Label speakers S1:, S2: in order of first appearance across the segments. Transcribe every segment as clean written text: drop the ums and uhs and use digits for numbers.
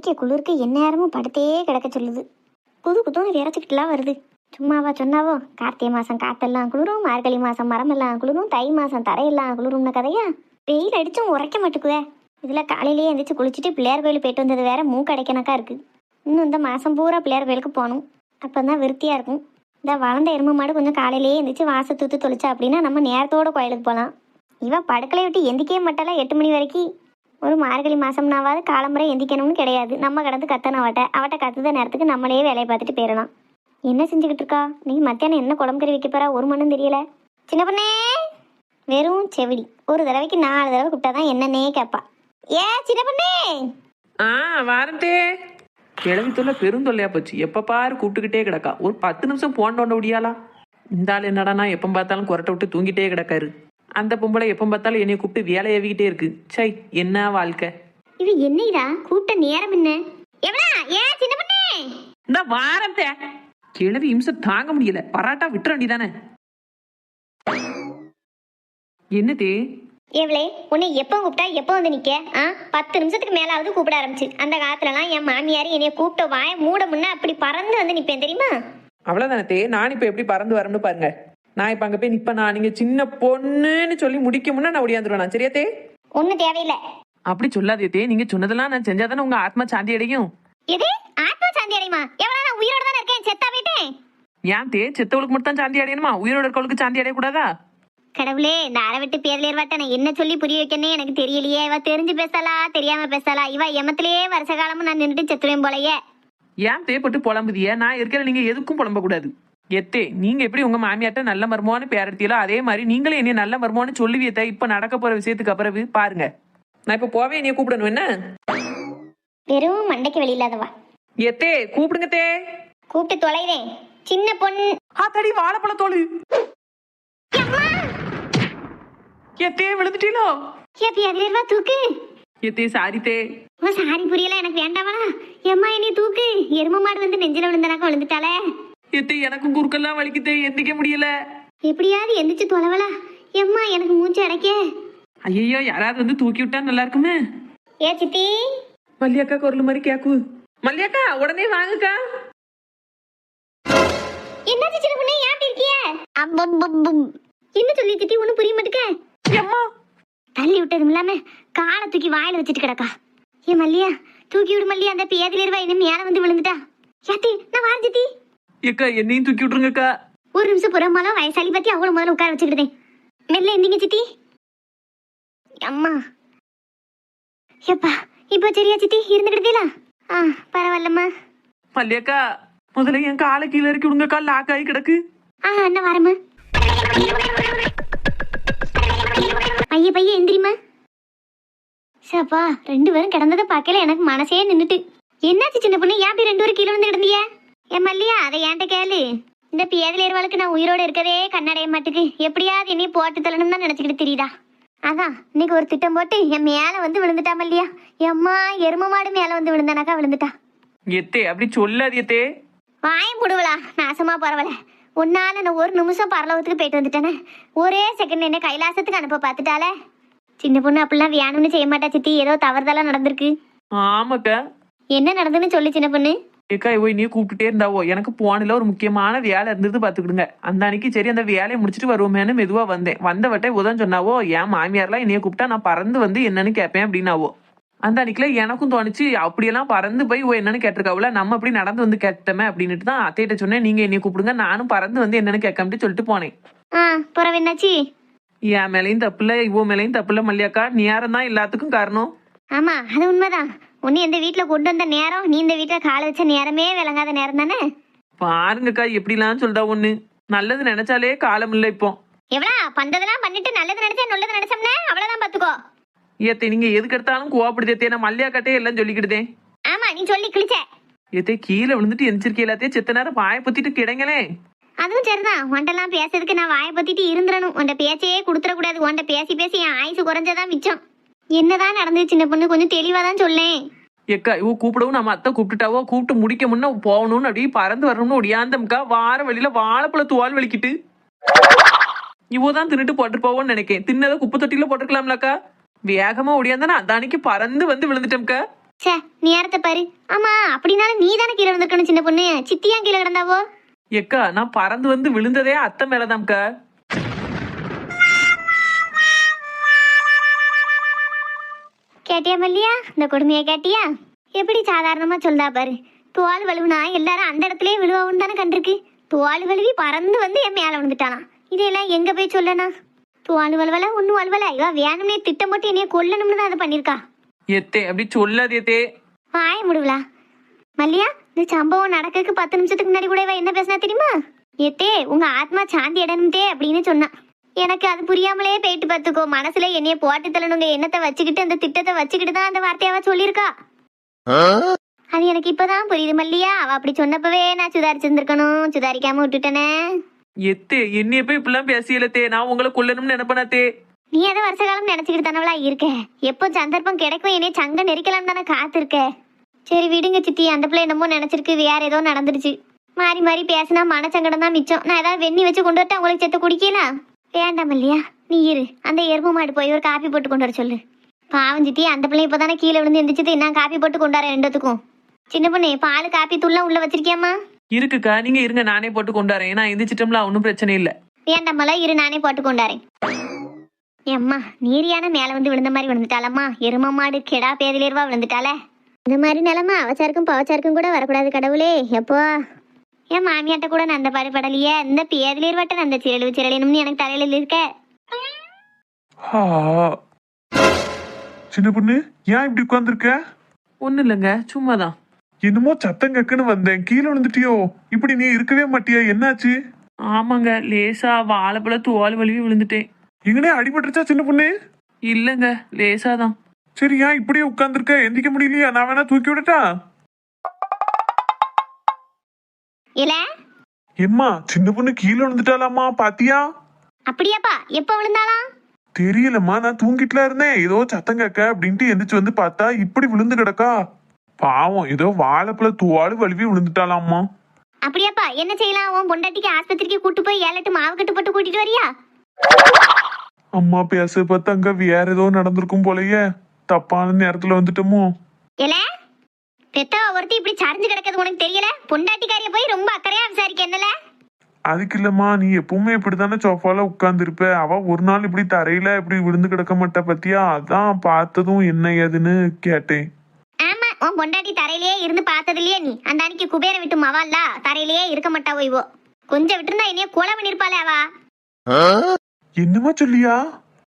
S1: அடிக்க குளிருக்கு எந்நேரமும் படுத்தே கிடக்க சொல்லுது. புது புதுன்னு விரைச்சிக்கிட்டுலாம் வருது. சும்மாவா சொன்னாவோ? கார்த்திகை மாதம் காத்தெல்லாம் குளிரும், மார்கழி மாதம் மரமெல்லாம் குளிரும், தை மாதம் தரையெல்லாம் குளிரும்னு கதையா? வெயில் அடிச்சும் உரைக்க மாட்டுக்குதே. இதில் காலையிலேயே எந்திரிச்சு குளிச்சுட்டு பிள்ளையார் கோயில் போயிட்டு வந்தது வேற மூக்கடைக்கணக்கா இருக்குது. இன்னும் இந்த மாதம் பூரா பிள்ளையார் கோயிலுக்கு போகணும். அப்போ தான் விருத்தியாக இருக்கும். இந்த வளர்ந்த எருமை மாடு கொஞ்சம் காலையிலேயே எந்திரிச்சு வாசை தூத்து தொளிச்சா அப்படின்னா நம்ம நேரத்தோட கோயிலுக்கு போகலாம். இவன் படுக்கலை விட்டு எந்திக்கவே மாட்டாளா 8 மணி வரைக்கும். ஒரு மார்கழி மாதம்னாவது காலம்புரை எந்திக்கணும்னு கிடையாது. நம்ம கடந்து கத்தன அவட்ட கத்துத நேரத்துக்கு நம்மளே வேலையை பார்த்துட்டு போயிடலாம். என்ன செஞ்சுக்கிட்டு இருக்கா நீ? மத்தியானம் என்ன குழம்பு கறி வைக்க போறா? ஒரு மண்ணும் தெரியல. சின்ன பொண்ணே, வெறும் செவிடி. ஒரு தடவைக்கு 4 தடவை கூப்பிட்டாதான் என்னன்னே கேட்பா. ஏ சின்ன பொண்ணே.
S2: வாரந்தே கிளவித்தொல்ல பெருந்தொல்லையா போச்சு. எப்ப பாரு கூப்பிட்டுக்கிட்டே கிடக்கா. ஒரு 10 நிமிஷம் போன் நோண்ட முடியாளா? இந்த ஆள் என்னடானா எப்ப பார்த்தாலும் குரட்டை விட்டு தூங்கிட்டே கிடக்காரு. அந்த பொம்பளை எப்ப பார்த்தாலும் என்னைய கூப்பிட்டு வேலை ஏவிக்கிட்டே இருக்கு. சை, என்ன வாழ்க்கை
S1: இது? என்னடா கூப்பிட்ட நேரம் என்ன? எவனா? ஏ சின்ன பொண்ணே.
S2: இந்த வாரந்தே கிளவி இம்சம் தாங்க முடியல. பராட்டா விட்டுற வேண்டியதானே. என்னதே?
S1: ஏவளே, உன்னை எப்போ கூப்பிட்டா எப்போ வந்து நிக்க? 10 நிமிஷத்துக்கு மேலாவது கூப்பிட ஆரம்பிச்சு. அந்த காலத்துலலாம் என் மாமியார் என்னைய கூப்பிட்ட வாய மூட முன்ன அப்படி பறந்து வந்து நிப்பேன் தெரியுமா?
S2: அவ்வளவுதானே. நான் இப்ப எப்படி பறந்து வரணும்னு பாருங்க. நான் இப்ப அங்க போய் நிப்ப. நீங்க சின்ன பொண்ணுன்னு சொல்லி முடிக்க முன்னா நான் ஒடியாந்துருவேன். சரியாத்தே?
S1: ஒன்னும் தேவையில்லை.
S2: அப்படி சொல்லாதே. நீங்க சொன்னதெல்லாம் நான் செஞ்சாதானே உங்க ஆத்மா சாந்தி அடையும்.
S1: எது ஆத்மா சாந்தி அடையுமா? எவ்வளவு நான் உயிரோட தானே இருக்கேன், செத்தா போயிட்டேன்.
S2: ஏன் செத்தவளுக்கு மட்டும் தான் சாந்தி அடையணுமா? உயிரோட இருக்கவளுக்கு சாந்தி அடையக்கூடாதா?
S1: கடவுளே, இந்த அரை விட்டு பேர்லேர்வாட்ட நான் என்ன சொல்லி புரிய வைக்கனே எனக்கு தெரியலையே. இவ தெரிஞ்சு பேசலா தெரியாம பேசலா? இவ எமத்திலேயே வருஷ காலமும் நான் நின்றுட்டு செத்துவேன் போலயே.
S2: ஏன் தேப்பட்டு புலம்புதிய? நான் இருக்கிற நீங்க எதுக்கும் புலம்ப கூடாது. நீங்க எப்படி உங்க மாமியாட்ட நல்ல மர்மோன்னு பேரத்தியலோ அதே மாதிரி நீங்களே என்னைய நல்ல மர்மோன்னு சொல்லுவியத்த. இப்ப நடக்க போற விஷயத்துக்கு அப்புறம் பாருங்க. நான் இப்ப போவே என்னைய கூப்பிடணும். என்ன
S1: வெறும் மண்டைக்கு வெளியில்லாதவா?
S2: கூப்பிடுங்க தே.
S1: கூப்பிட்டு தொலைதேன். சின்ன பொண்ணு.
S2: தடி வாழைப்பழ தோளு. விழுந்துட்டீங்களோ?
S1: தூக்கு.
S2: சாரி தே.
S1: சாரி புரியல, எனக்கு வேண்டாவா? எம்மா என்னைய தூக்கு. எரும மாடு வந்து நெஞ்சில விழுந்தனாக்க விழுந்துட்டாளே.
S2: எனக்கும் குறுக்கெல்லாம் வலிக்குதே. எந்திக்க முடியல.
S1: எப்படியாவது எந்திரிச்சு தொலைவலா? எம்மா எனக்கு மூச்சு அடைக்க.
S2: ஐயோ, யாராவது வந்து தூக்கி விட்டா நல்லா இருக்குமே.
S1: ஏ சித்தி.
S2: மல்லியக்கா குரல் மாதிரி கேக்கு. மல்லியக்கா உடனே வாங்கக்கா.
S1: என்னாச்சு சின்ன பொண்ணே, யாட்டி இருக்கிய? என்ன சொல்லி சித்தி ஒண்ணு புரிய மாட்டுக்க?
S2: அம்மா
S1: தள்ளி விட்டதும் இல்லாம காலை தூக்கி வாயில வச்சுட்டு கிடக்கா. ஏ மல்லியா, தூக்கி விடு மல்லியா. அந்த பேதில இருவா இன்னும் மேல வந்து விழுந்துட்டா. யாத்தி நான் வார சித்தி.
S2: ஏக்கா என்னையும் தூக்கி விட்டுருங்கக்கா.
S1: ஒரு நிமிஷம் புறமாலாம் வயசாலி பத்தி அவங்களும் முதல்ல உட்கார வச்சுக்கிட்டேன். மெல்ல எந்திங்க சித்தி. அம்மா எப்பா இப்போ சரியா சித்தி? இருந்துக்கிட்டீங்களா? பரவாயில்லம்மா.
S2: மல்லியக்கா முதல்ல என் காலை கீழே இறக்கி விடுங்கக்கா. லாக் ஆகி கிடக்கு.
S1: என்ன வரமா? பைய எந்திரிமா. சாப்பா 2 பேரும் கிடந்ததை பார்க்கல எனக்கு மனசே நின்னுட்டு. என்னாச்சு சின்ன பொண்ணு? ஏன் 2 பேரும் கீழே வந்து கிடந்திய? என் மல்லியா அதை ஏன்ட்ட கேளு. இந்த பேதில இருவாளுக்கு நான் உயிரோட இருக்கவே கண்ணடைய மாட்டுக்கு. எப்படியாவது என்னைய போட்டு தள்ளணும் தான் நினைச்சுக்கிட்டு தெரியுதா? அதான் இன்னைக்கு ஒரு திட்டம் போட்டு என் மேல வந்து விழுந்துட்டா மல்லியா. எம்மா எரும மாடு மேல வந்து விழுந்தானாக்கா விழுந்துட்டா.
S2: அப்படி சொல்லாதியத்தே.
S1: வாயம் போடுவலா நாசமா பரவல. உன்னால நான் ஒரு நிமிஷம் பரலோகத்துக்கு போயிட்டு வந்துட்டேனே. ஒரே செகண்ட் என்ன கைலாசத்துக்கு அனுப்ப பாத்துட்டாலே. சின்ன பொண்ணு அப்படிலாம் வேணும்னு செய்ய மாட்டா சித்தி. ஏதோ தவறுதெல்லாம் நடந்திருக்கு.
S2: ஆமாக்கா.
S1: என்ன நடந்துன்னு சொல்லு சின்ன பொண்ணு.
S2: ஏக்கா நீ கூப்பிட்டுட்டே இருந்தாவோ. எனக்கு போனில ஒரு முக்கியமான வேலை இருந்தது பாத்துக்கிடுங்க. அந்த அன்னைக்கு சரி அந்த வேலையை முடிச்சுட்டு வருவோமேனு மெதுவா வந்தேன். வந்தவட்டை உதவும் சொன்னாவோ. என் மாமியார்லாம் என்னைய கூப்பிட்டா நான் பறந்து வந்து என்னன்னு கேட்பேன் அப்படின்னாவோ. அந்த அன்னைக்குல எனக்கும் தோணுச்சு அப்படியெல்லாம் பறந்து போய் என்னன்னு கேட்டிருக்காவுல. நம்ம அப்படி நடந்து வந்து கேட்டோமே அப்படின்னுட்டு தான் அத்தையிட்ட சொன்னேன். நீங்க என்னைய கூப்பிடுங்க, நானும் பறந்து வந்து என்னன்னு கேட்காமட்டு சொல்லிட்டு போனேன்.
S1: புறவு என்னாச்சு?
S2: என் மேலையும் தப்புல இவோ மேலையும் தப்புல மல்லியாக்கா. நேரம் தான் எல்லாத்துக்கும் காரணம்.
S1: ஆமா அது உண்மைதான். உன்னை இந்த வீட்டுல கொண்டு வந்த நேரம், நீ இந்த வீட்டுல காலை வச்ச நேரமே விளங்காத நேரம் தானே.
S2: பாருங்கக்கா எப்படிலாம் சொல்றா. ஒண்ணு நல்லது நினைச்சாலே காலம் இல்ல. இப்போ
S1: எவ்வளா பண்றதெல்லாம் பண்ணிட்டு நல்லது நினைச்சா நல்லது நினைச்சோம்னா அவ்வளவுதான் பாத்துக்கோ.
S2: நீங்க எதுக்கு எடுத்தாலும் கோவப்படுதே. நான் மல்லியாக்காட்டே எல்லாம் சொல்லிக்கிட்டேன்.
S1: ஆமா நீ சொல்லி கிழிச்ச.
S2: கீழே விழுந்துட்டு எந்திரிக்க எல்லாத்தையும் செத்த நேரம் வாய பத்திட்டு கிடங்களே.
S1: அதுவும் சரிதான். உன்ட்டெல்லாம் பேசுறதுக்கு நான் வாய பத்திட்டு இருந்துடணும். உன்ட பேச்சையே கொடுத்துட கூடாது. உன்ட பேசி பேசி என் ஆயுசு குறைஞ்சதான் மிச்சம். என்னதான் நடந்துச்சு சின்ன பொண்ணு? கொஞ்சம் தெளிவாதான் சொல்லேன்.
S2: கூப்பிடவும் நம்ம அத்தை கூப்பிட்டுட்டாவோ. கூப்பிட்டு முடிக்க முன்ன போகணும்னு அப்படியே பறந்து வரணும்னு ஒடியாந்தம்க்கா. வார வழியில வாழைப்பழ துவால் வலிக்கிட்டு இவோதான் தின்னுட்டு போட்டு போவோன்னு நினைக்கேன். தின்னதை குப்பை தொட்டியில போட்டுருக்கலாம்லக்கா. வேகமா ஒடியாந்தானே அந்த அன்னைக்கு பறந்து வந்து விழுந்துட்டோம்க்கா.
S1: சே நேரத்தை பாரு. ஆமா அப்படின்னாலும் நீ தானே கீழே விழுந்திருக்கணும் சின்ன பொண்ணு. சித்தியா கீழே கிடந்தாவோ?
S2: எக்கா நான் பறந்து வந்து விழுந்ததே அத்தை மேலதான்க்கா.
S1: கேட்டியா மல்லியா? இந்த கொடுமையை கேட்டியா? எப்படி சாதாரணமா சொல்றா பாரு. தோல் வலுவுனா எல்லாரும் அந்த இடத்துலயே விழுவான்னு தானே கண்டிருக்கு. தோல் வலுவி பறந்து வந்து என் மேல விழுந்துட்டாலாம். இதெல்லாம் எங்க போய் சொல்லனா? தோல் வலுவல ஒன்னும் வலுவல. இவ வேணும்னே திட்டம் போட்டு என்னைய கொல்லணும்னு தான் அதை பண்ணிருக்கா.
S2: எத்தே அப்படி சொல்லாதே.
S1: வாய முடுவலா. மல்லியா, இந்த சம்பவம் நடக்கிறதுக்கு 10 நிமிஷத்துக்கு முன்னாடி கூட இவ என்ன பேசினா தெரியுமா? ஏத்தே உங்க ஆத்மா சாந்தி அடணும்தே அப்படின்னு சொன்னா. எனக்கு அது புரியாமலே போயிட்டு பார்த்துக்கோ. மனசுல என்னைய போட்டு தள்ளணுங்க எண்ணத்தை வச்சுக்கிட்டு அந்த திட்டத்தை வச்சுக்கிட்டு தான் அந்த வார்த்தையாவ சொல்லியிருக்கா. அது எனக்கு இப்பதான் புரியுது மல்லியா. அவ அப்படி சொன்னப்பவே நான் சுதாரிச்சிருந்திருக்கணும். சுதாரிக்காம விட்டுட்டனே.
S2: எத்தே என்னைய போய் இப்படிலாம் பேசியலத்தே. நான் உங்களை கொல்லணும்னு நினைப்பனாத்தே.
S1: நீ அதை வருஷ காலம் நினைச்சுக்கிட்டு தானவளா இருக்க. எப்போ சந்தர்ப்பம் கிடைக்கும் என்னைய சங்க நெரிக்கலாம் தானே காத்திருக்க. சரி விடுங்க சித்தி. அந்த பிள்ளை என்னமோ நினைச்சிருக்கு. வேற ஏதோ நடந்துருச்சு. மாறி மாறி பேசினா மனச்சங்கடம் தான் மிச்சம். நான் ஏதாவது வெண்ணி வச்சு கொண்டு வரட்டா உங்களுக்கு செத்து குடிக்கலாம்? வேண்டாம் இல்லையா? நீ இரு. அந்த எருமை மாடு போய் ஒரு காப்பி போட்டு கொண்டு வர சொல்லு. பாவம் சித்தி, அந்த பிள்ளை இப்போதானே கீழே விழுந்து எந்திரிச்சது. நான் காப்பி போட்டு கொண்டாடுறேன் ரெண்டுத்துக்கும். சின்ன பொண்ணு பால் காப்பி தூள்லாம் உள்ள வச்சிருக்கியாமா?
S2: இருக்குக்கா நீங்க இருங்க, நானே போட்டு கொண்டாறேன். நான் எந்திரிச்சிட்டோம்ல ஒன்றும் பிரச்சனை இல்லை.
S1: வேண்டாமல இரு, நானே போட்டு கொண்டாரேன். ஏம்மா நீரியான மேல வந்து விழுந்த மாதிரி விழுந்துட்டாலம்மா. எரும மாடு கெடா பேதிலேருவா விழுந்துட்டாலே. இந்த மாதிரி நிலமா அவச்சாருக்கும் பவச்சாருக்கும் கூட வரக்கூடாது கடவுளே. எப்போ என் மாமியாட்ட கூட நான் அந்த பாடுபடலையே. இந்த பேதிலேருவாட்ட அந்த சிரளினும்னு எனக்கு தலையில இருக்க.
S3: சின்ன பொண்ணு ஏன் இப்படி உட்கார்ந்துருக்க?
S2: ஒன்றும் இல்லைங்க, சும்மாதான்.
S3: என்னமோ சத்தம் கக்குன்னு வந்தேன். கீழே விழுந்துட்டியோ? இப்படி நீ இருக்கவே மாட்டியா? என்னாச்சு?
S2: ஆமாங்க, லேசா வாழைப்பழ தோல் வலிவி விழுந்துட்டேன்.
S3: எங்கனே அடிபட்டுருச்சா சின்ன பொண்ணு?
S2: இல்லைங்க, லேசாதான்.
S3: சரி ஏன் இப்படியே உட்கார்ந்துருக்க? எந்திக்க முடியலையா? நான் வேணா தூக்கி விடட்டா?
S1: இல்ல
S3: எம்மா சின்ன பொண்ணு கீழே விழுந்துட்டாலாமா? பாத்தியா?
S1: அப்படியாப்பா? எப்ப விழுந்தாலாம்?
S3: தெரியலம்மா, நான் தூங்கிட்டுல இருந்தேன். ஏதோ சத்தம் கேட்க அப்படின்ட்டு எந்திரிச்சு வந்து பார்த்தா இப்படி விழுந்து கிடக்கா. பாவம், ஏதோ வாழைப்பழ தோல் வலிவி விழுந்துட்டாலாமா.
S1: அப்படியாப்பா? என்ன செய்யலாம்? உன் பொண்டாட்டிக்கு ஆஸ்பத்திரிக்கு கூட்டு போய் 7-8 மாவு கட்டு போட்டு கூட்டிட்டு வரியா?
S3: அம்மா பேச பார்த்து அங்க வேற ஏதோ நடந்திருக்கும் போலயே. தப்பான நேரத்துல வந்துட்டோமோ?
S1: இல்ல பெத்தா ஒருத்தி இப்படி சரிஞ்சு கிடக்கிறது உனக்கு தெரியல? பொண்டாட்டிக்காரிய போய் ரொம்ப அக்கறையா விசாரிக்க என்னல?
S3: அதுக்கு இல்லம்மா, நீ எப்பவுமே இப்படித்தானே சோஃபால உட்கார்ந்து இருப்ப. அவ ஒரு நாள் இப்படி தரையில இப்படி விழுந்து கிடக்க மாட்டா பத்தியா? அதான் பார்த்ததும் என்ன ஏதுன்னு கேட்டேன்.
S1: ஆமா, உன் பொண்டாட்டி தரையிலேயே இருந்து பார்த்ததுலயே நீ அந்த அன்னைக்கு குபேர விட்டு மவால்ல தரையிலேயே இருக்க மாட்டா. ஓய்வோ கொஞ்சம் விட்டுருந்தா என்னைய கொலை பண்ணிருப்பாளே அவ.
S3: என்னமா சொல்லியா?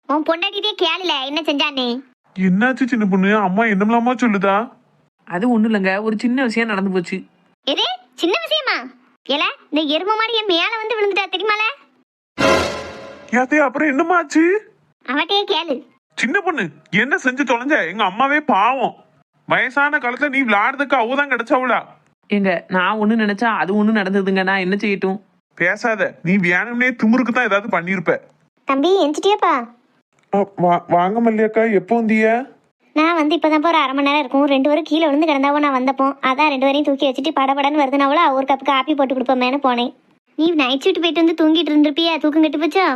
S1: உன் பொண்டாட்டிட்டே கேளுல என்ன செஞ்சானே.
S3: என்னாச்சு சின்ன பொண்ணு? அம்மா என்னமில்லாமா சொல்லுதா?
S2: அது ஒன்றும் இல்லைங்க, ஒரு சின்ன விஷயம் நடந்து போச்சு.
S1: எது சின்ன விஷயமா? ஏல இந்த எரும மாடு என் மேல வந்து விழுந்துட்டா தெரியுமால?
S3: யாத்தே அப்புறம் என்னமா ஆச்சு?
S1: அவட்டையே கேளு.
S3: சின்ன பொண்ணு என்ன செஞ்சு தொலைஞ்ச? எங்க அம்மாவே பாவம். வயசான காலத்துல நீ விளையாடுறதுக்கு அவதான் கிடைச்சவளா?
S2: ஏங்க நான் ஒண்ணு நினைச்சா அது ஒண்ணு நடந்ததுங்க. நான் என்ன செய்யட்டும்?
S3: பேசாத. நீ வேணும்னே திமுருக்கு தான் ஏதாவது பண்ணிருப்ப.
S1: தம்பி எந்திட்டியாப்பா?
S3: வாங்க மல்லியக்கா, எப்போ வந்திய?
S1: நான் வந்து இப்பதான் ஒரு 1/2 மணி நேரம் இருக்கும். 2 பேரும் கீழே விழுந்து கிடந்தாவோ நான் வந்தப்போ. அதான் 2 பேரையும் தூக்கி வச்சுட்டு படபடன்னு வருதுனாவளா ஒரு கப் காப்பி போட்டு கொடுப்போமேனு போனேன். நீ நைட் ஷிஃப்ட் போயிட்டு வந்து தூங்கிட்டு இருந்திருப்பியா? தூக்கம் கெட்டு போச்சா?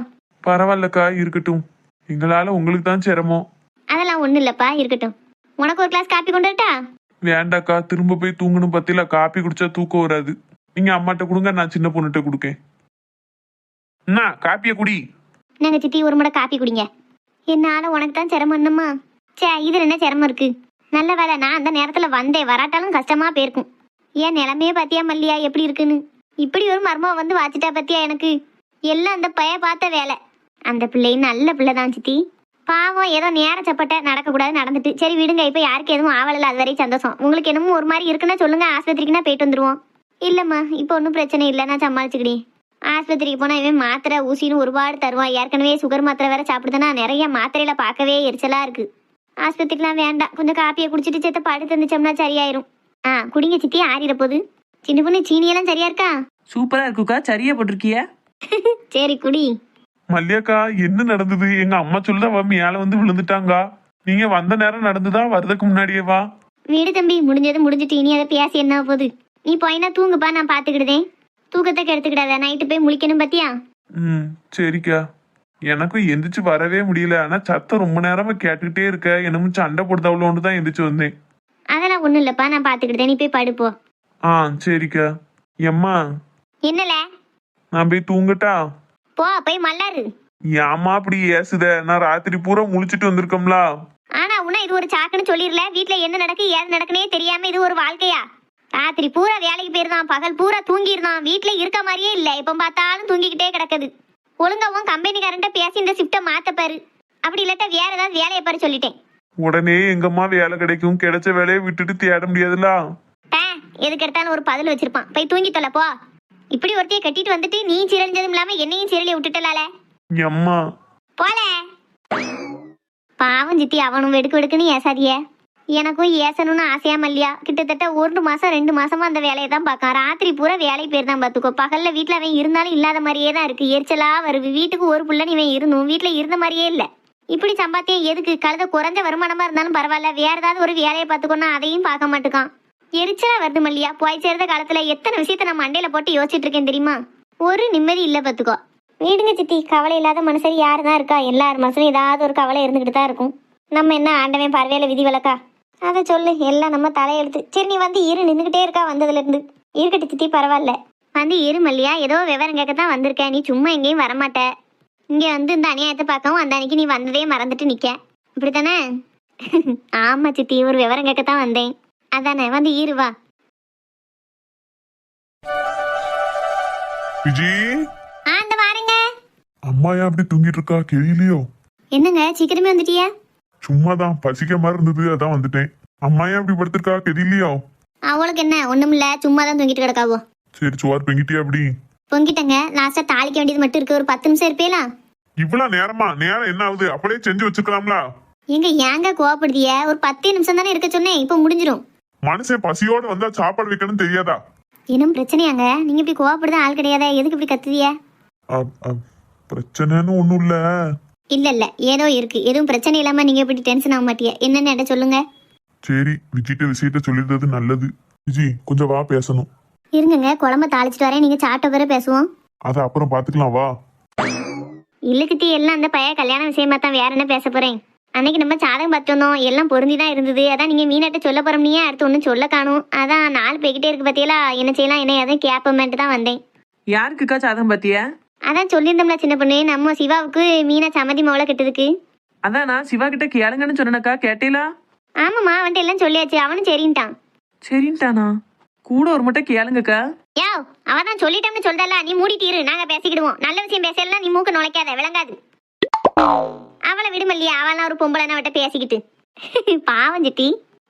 S3: பரவாயில்லக்கா, இருக்கட்டும். எங்களால உங்களுக்கு தான் சிரமம்.
S1: அதெல்லாம் ஒண்ணும் இல்லப்பா, இருக்கட்டும். உனக்கு ஒரு கிளாஸ் காப்பி கொண்டு வரட்டா?
S3: வேண்டாக்கா, திரும்ப போய் தூங்கணும். பத்தில காப்பி குடிச்சா தூக்கம் வராது. நீங்க அம்மாட்ட கொடுங்க, நான் சின்ன பொண்ணுகிட்ட கொடுக்கேன். என்ன காப்பிய குடி.
S1: நாங்க சித்தி ஒரு முறை காப்பி குடிங்க. என்னால உனக்கு தான் சிரமம் என்னம்மா? சே இதுல என்ன சிரமம் இருக்கு? நல்ல வேலை நான் அந்த நேரத்துல வந்தேன். வராட்டாலும் கஷ்டமா போயிருக்கும். ஏன் நிலைமையே பாத்தியா மல்லியா எப்படி இருக்குன்னு? இப்படி ஒரு மர்மம் வந்து வாச்சிட்டா பத்தியா எனக்கு? எல்லாம் அந்த பைய பார்த்த வேலை. அந்த பிள்ளை நல்ல பிள்ளை தான் சித்தி. பாவம் ஏதோ நேர சப்பட்ட நடக்கக்கூடாது நடந்துட்டு. சரி விடுங்க, இப்போ யாருக்கு எதுவும் ஆவலில்ல, அது வரையும் சந்தோஷம். உங்களுக்கு என்னமோ ஒரு மாதிரி இருக்குன்னா சொல்லுங்க, ஆஸ்பத்திரிக்குன்னா போயிட்டு வந்துருவோம். இல்லம்மா இப்போ ஒன்றும் பிரச்சனை இல்லை, நான் சமாளிச்சுக்கிட்டேன். ஆஸ்பத்திரிக்கு போனால் இவன் மாத்திரை ஊசின்னு ஒருபாடு தருவான். ஏற்கனவே சுகர் மாத்திரை வேற சாப்பிடுதுன்னா நிறைய மாத்திரையில பார்க்கவே எரிச்சலா இருக்கு. ஆஸ்பத்திரிலாம் வேண்டாம், கொஞ்சம் காப்பியை குடிச்சிட்டு சேர்த்து படுத்து இருந்துச்சோம்னா சரியாயிரும். குடிங்க சித்தி, ஆறிட போகுது. சின்ன பொண்ணு சீனியெல்லாம் சரியா இருக்கா?
S2: சூப்பரா இருக்குக்கா, சரியா போட்டிருக்கிய.
S1: சரி குடி.
S3: மல்லியக்கா என்ன நடந்தது? எங்க அம்மா சொல்லுதா அவ மேல வந்து விழுந்துட்டாங்க. நீங்க வந்த நேரம் நடந்துதா வர்றதுக்கு முன்னாடியேவா?
S1: வீடு தம்பி முடிஞ்சது முடிஞ்சிட்டு இனி அதை பேசி என்ன போகுது? நீ போயினா தூங்குப்பா, நான் பாத்துக்கிடுதேன். தூக்கத்தை கெடுத்துக்கிடாத, நைட்டு போய் முழிக்கணும் பத்தியா?
S3: சரிக்கா. எனக்கும் எந்திரிச்சு வரவே முடியல. ஆனா சத்தம் ரொம்ப நேரமா கேட்டுக்கிட்டே இருக்க. என்னமோ சண்டை போடுதாவளோன்னு தான் எந்திரிச்சு வந்தேன்.
S1: அதெல்லாம் ஒண்ணும் இல்லப்பா, நான் பாத்துக்கிட்டேன், நீ போய் படுப்போ.
S3: ஆ சரிக்கா. எம்மா
S1: என்னல?
S3: நான் போய் தூங்கட்டா?
S1: போ போய் மல்லாரு.
S3: ஏம்மா அப்படி ஏசுத? நான் ராத்திரி பூரா முழிச்சிட்டு வந்திருக்கோம்ல.
S1: ஆனா உன்ன இது ஒரு சாக்குன்னு சொல்லிடல. வீட்டுல என்ன நடக்கு ஏது நடக்குனே தெரியாம இது ஒரு வாழ்க்கையா? ராத்திரி பூரா வேலைக்கு போயிருந்தான், பகல் பூரா தூங்கிருந்தான், வீட்டுல இருக்க மாதிரியே இல்ல, எப்ப பார்த்தாலும் தூங்கிக்கிட்டே கிடக்குது. ஒழுங்காவும் கம்பெனிக்காரன்ட்ட பேசி இந்த ஷிஃப்ட மாத்த பாரு, அப்படி இல்லாட்டா வேற ஏதாவது வேலையை பாரு சொல்லிட்டேன்.
S3: உடனே எங்கம்மா வேலை கிடைக்கும்? கிடைச்ச வேலையை விட்டுட்டு தேட முடியாதுல்ல.
S1: எதுக்கு எடுத்தாலும் ஒரு பதில் வச்சிருப்பான். போய் தூங்கி தொலை போ. இப்படி ஒருத்தைய கட்டிட்டு வந்துட்டு நீ சீரழிஞ்சதும் இல்லாம என்னையும் சீரழி விட்டுட்டலால.
S3: எம்மா
S1: போல பாவம் சித்தி, அவனும் வெடுக்கு வெடுக்குன்னு ஏசாதிய. எனக்கும் ஏசணும்னு ஆசையா மல்லியா. கிட்டத்தட்ட 1 மாசம் 2 மாசமா அந்த வேலையை தான் பார்க்கான். ராத்திரி பூரா வேலைக்கு பேர் தான் பார்த்துக்கோ. பகல்ல வீட்டுல அவன் இருந்தாலும் இல்லாத மாதிரியே தான் இருக்கு. எரிச்சலா வருது. வீட்டுக்கு ஒரு புள்ளன்னு இவன் இருந்தும் வீட்டுல இருந்த மாதிரியே இல்ல. இப்படி சம்பாத்தியம் எதுக்கு? கழுத குறைஞ்ச வருமானமா இருந்தாலும் பரவாயில்ல, வேற ஏதாவது ஒரு வேலையை பார்த்துக்கோன்னா அதையும் பார்க்க மாட்டுக்கான். எரிச்சலா வருது மல்லியா. போய் சேர்ந்த காலத்துல எத்தனை விஷயத்த நான் மண்டையில போட்டு யோசிச்சுட்டு இருக்கேன் தெரியுமா? ஒரு நிம்மதி இல்ல பார்த்துக்கோ. வீடுங்க சித்தி, கவலை இல்லாத மனுஷர் யாரு தான் இருக்கா? எல்லார் மனசும் ஏதாவது ஒரு கவலை இருந்துகிட்டு தான் இருக்கும். நம்ம என்ன ஆண்டவன் பார்வையில விதி விளக்கா? அதை சொல்லு, எல்லாம் நம்ம தலையெழுத்து. சரி நீ வந்து இரு, நின்றுகிட்டே இருக்கா வந்ததுல இருந்து. இருக்கட்டு சித்தி, பரவாயில்ல. வந்து இரு மல்லியா, ஏதோ விவரம் கேட்க தான் வந்திருக்க. நீ சும்மா எங்கேயும் வரமாட்ட. இங்க வந்து இந்த அநியாயத்தை பார்க்கவும் அந்த அன்னைக்கு நீ வந்ததே மறந்துட்டு நிக்க, இப்படித்தானே? ஆமா சித்தி, ஒரு விவரம் கேட்க தான் வந்தேன். அதானே, வந்து இரு வா.
S3: விஜி,
S1: அந்த வாருங்க.
S3: அம்மா ஏன் அப்படி தூங்கிட்டு இருக்கா? கேள்வியோ?
S1: என்னங்க சீக்கிரமே வந்துட்டியா?
S3: சும்மாதான் பசிக்க மாதிரி இருந்தது, அதான் வந்துட்டேன். அம்மா ஏன் அப்படி படுத்திருக்கா? கெதிலையோ?
S1: அவளுக்கு என்ன, ஒண்ணுமில்ல, சும்மா தான் தூங்கிட்டு கிடக்காவோ.
S3: சரி, சோறு பெங்கிட்டியா? அப்படி
S1: பொங்கிட்டங்க. லாஸ்டா தாளிக்க வேண்டியது மட்டும் இருக்கு. ஒரு 10 நிமிஷம் இருப்பேலா?
S3: இவ்வளவு நேரமா? நேரம் என்ன ஆகுது? அப்படியே செஞ்சு வச்சுக்கலாம்ல.
S1: எங்க ஏங்க கோவப்படுதிய? ஒரு 10 நிமிஷம் தானே இருக்க சொன்னேன், இப்ப முடிஞ்சிரும்.
S3: மனுஷன் பசியோட வந்தா சாப்பாடு வைக்கணும் தெரியாதா?
S1: இன்னும் பிரச்சனையாங்க? நீங்க இப்படி கோவப்படுதான் ஆள் கிடையாதா? எதுக்கு இப்படி கத்துதிய?
S3: பிரச்சனைன்னு ஒண்ணும் இல்ல.
S1: இல்ல இல்ல, ஏதோ இருக்கு. எதுவும் பிரச்சனை இல்லாம நீங்க இப்படி டென்ஷன் ஆக மாட்டிய? என்னன்னு என்கிட்ட சொல்லுங்க.
S3: சரி, விஜிட்ட விஷயத்த சொல்லிடுறது நல்லது. விஜி, கொஞ்சம் வா, பேசணும்.
S1: இருங்கங்க, குழம்ப தாளிச்சிட்டு வரேன். நீங்க சாப்பிட்ட பிறகு பேசுவோம்.
S3: அத அப்புறம் பாத்துக்கலாம், வா.
S1: இல்லுக்கிட்டி, எல்லாம் அந்த பைய கல்யாண விஷயமா தான், வேற என்ன பேச போறேன். அன்னைக்கு நம்ம ஜாதகம் பார்த்துருந்தோம், எல்லாம் பொருந்திதான் இருந்தது. அதான் நீங்க மீனாட்ட சொல்ல போறோம்னியே, அடுத்து ஒன்னும் சொல்ல காணும். அதான் 4 போய்கிட்டே இருக்கு பத்தியலா, என்ன செய்யலாம் என்ன எதுவும் கேப்பமேன்ட்டு தான் வந்தேன்.
S2: யாருக்குக்கா சாதகம் பாத்தியா?
S1: அதான் சொல்லியிருந்தோம்ல சின்ன பொண்ணு, நம்ம சிவாவுக்கு மீனா சம்மதி மோளை கெட்டதுக்கு.
S2: அதான் நான் சிவா கிட்ட கேளுங்கன்னு சொன்னேனக்கா, கேட்டீங்களா?
S1: ஆமாம்மா, அவன்ட்டு எல்லாம் சொல்லியாச்சு. அவனும் சரின்ட்டான்.
S2: சரின்ட்டானா? கூட ஒரு மட்டும் கேளுங்கக்கா.
S1: யோ, அவதான் சொல்லிட்டோம்னு சொல்றல, நீ மூடிட்டீரு, நாங்க பேசிக்கிடுவோம். நல்ல விஷயம் பேசலாம், நீ மூக்க நுழைக்காத, விளங்காது. அவளை விடுமல்லையா, அவள் ஒரு பொம்பளைன்னு அவட்ட பேசிக்கிட்டு. பாவம் சித்தி,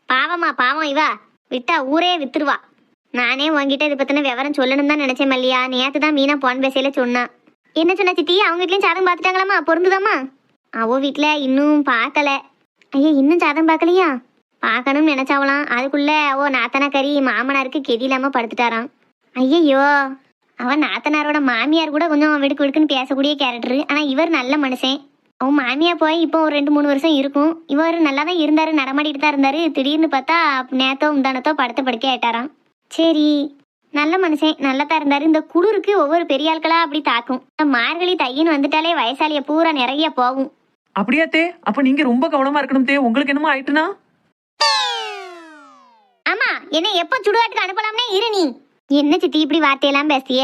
S1: பாவமா பாவம் இவா. விட்டா ஊரே வித்துருவா. நானே உங்ககிட்ட இதை பத்தின விவரம் சொல்லணும் தான் நினைச்சேன் மல்லியா. நேத்து தான் மீனா போன் பேசையில சொன்னா. என்ன சொன்ன சித்தி? அவங்க வீட்லயும் சாதகம் பார்த்துட்டாங்களாமா? பொருந்துதாமா? அவ வீட்டுல இன்னும் பார்க்கல. ஐயா, இன்னும் சாதகம் பார்க்கலையா? பார்க்கணும்னு நினைச்சாவலாம். அதுக்குள்ள அவ நாத்தனாக்கறி மாமனாருக்கு கெதி இல்லாம படுத்துட்டாராம். ஐயையோ, அவன் நாத்தனாரோட மாமியார் கூட கொஞ்சம் வெடுக்கு வெடுக்குன்னு பேசக்கூடிய கேரக்டர். ஆனா இவர் நல்ல மனுஷன். அவன் மாமியார் போய் இப்போ ஒரு 2-3 வருஷம் இருக்கும். இவர் நல்லா தான் இருந்தாரு, நடமாடிட்டு தான் இருந்தாரு. திடீர்னு பார்த்தா நேத்தோ முந்தானத்தோ படுத்த படுக்க ஆயிட்டாராம். சரி, நல்ல மனுஷன், நல்லா தான் இருந்தாரு. இந்த குளிருக்கு ஒவ்வொரு பெரிய ஆட்களா அப்படி தாக்கும். மார்கழி தையின்னு வந்துட்டாலே வயசாலிய பூரா நிறைய போகும்.
S2: அப்படியா தே? அப்ப நீங்க ரொம்ப கவனமா இருக்கணும் தே. உங்களுக்கு என்னமோ ஆயிட்டுனா?
S1: ஆமா, என்ன எப்ப சுடுகாட்டுக்கு அனுப்பலாம்னே இரு நீ. என்ன சித்தி இப்படி வார்த்தையெல்லாம் பேசிய?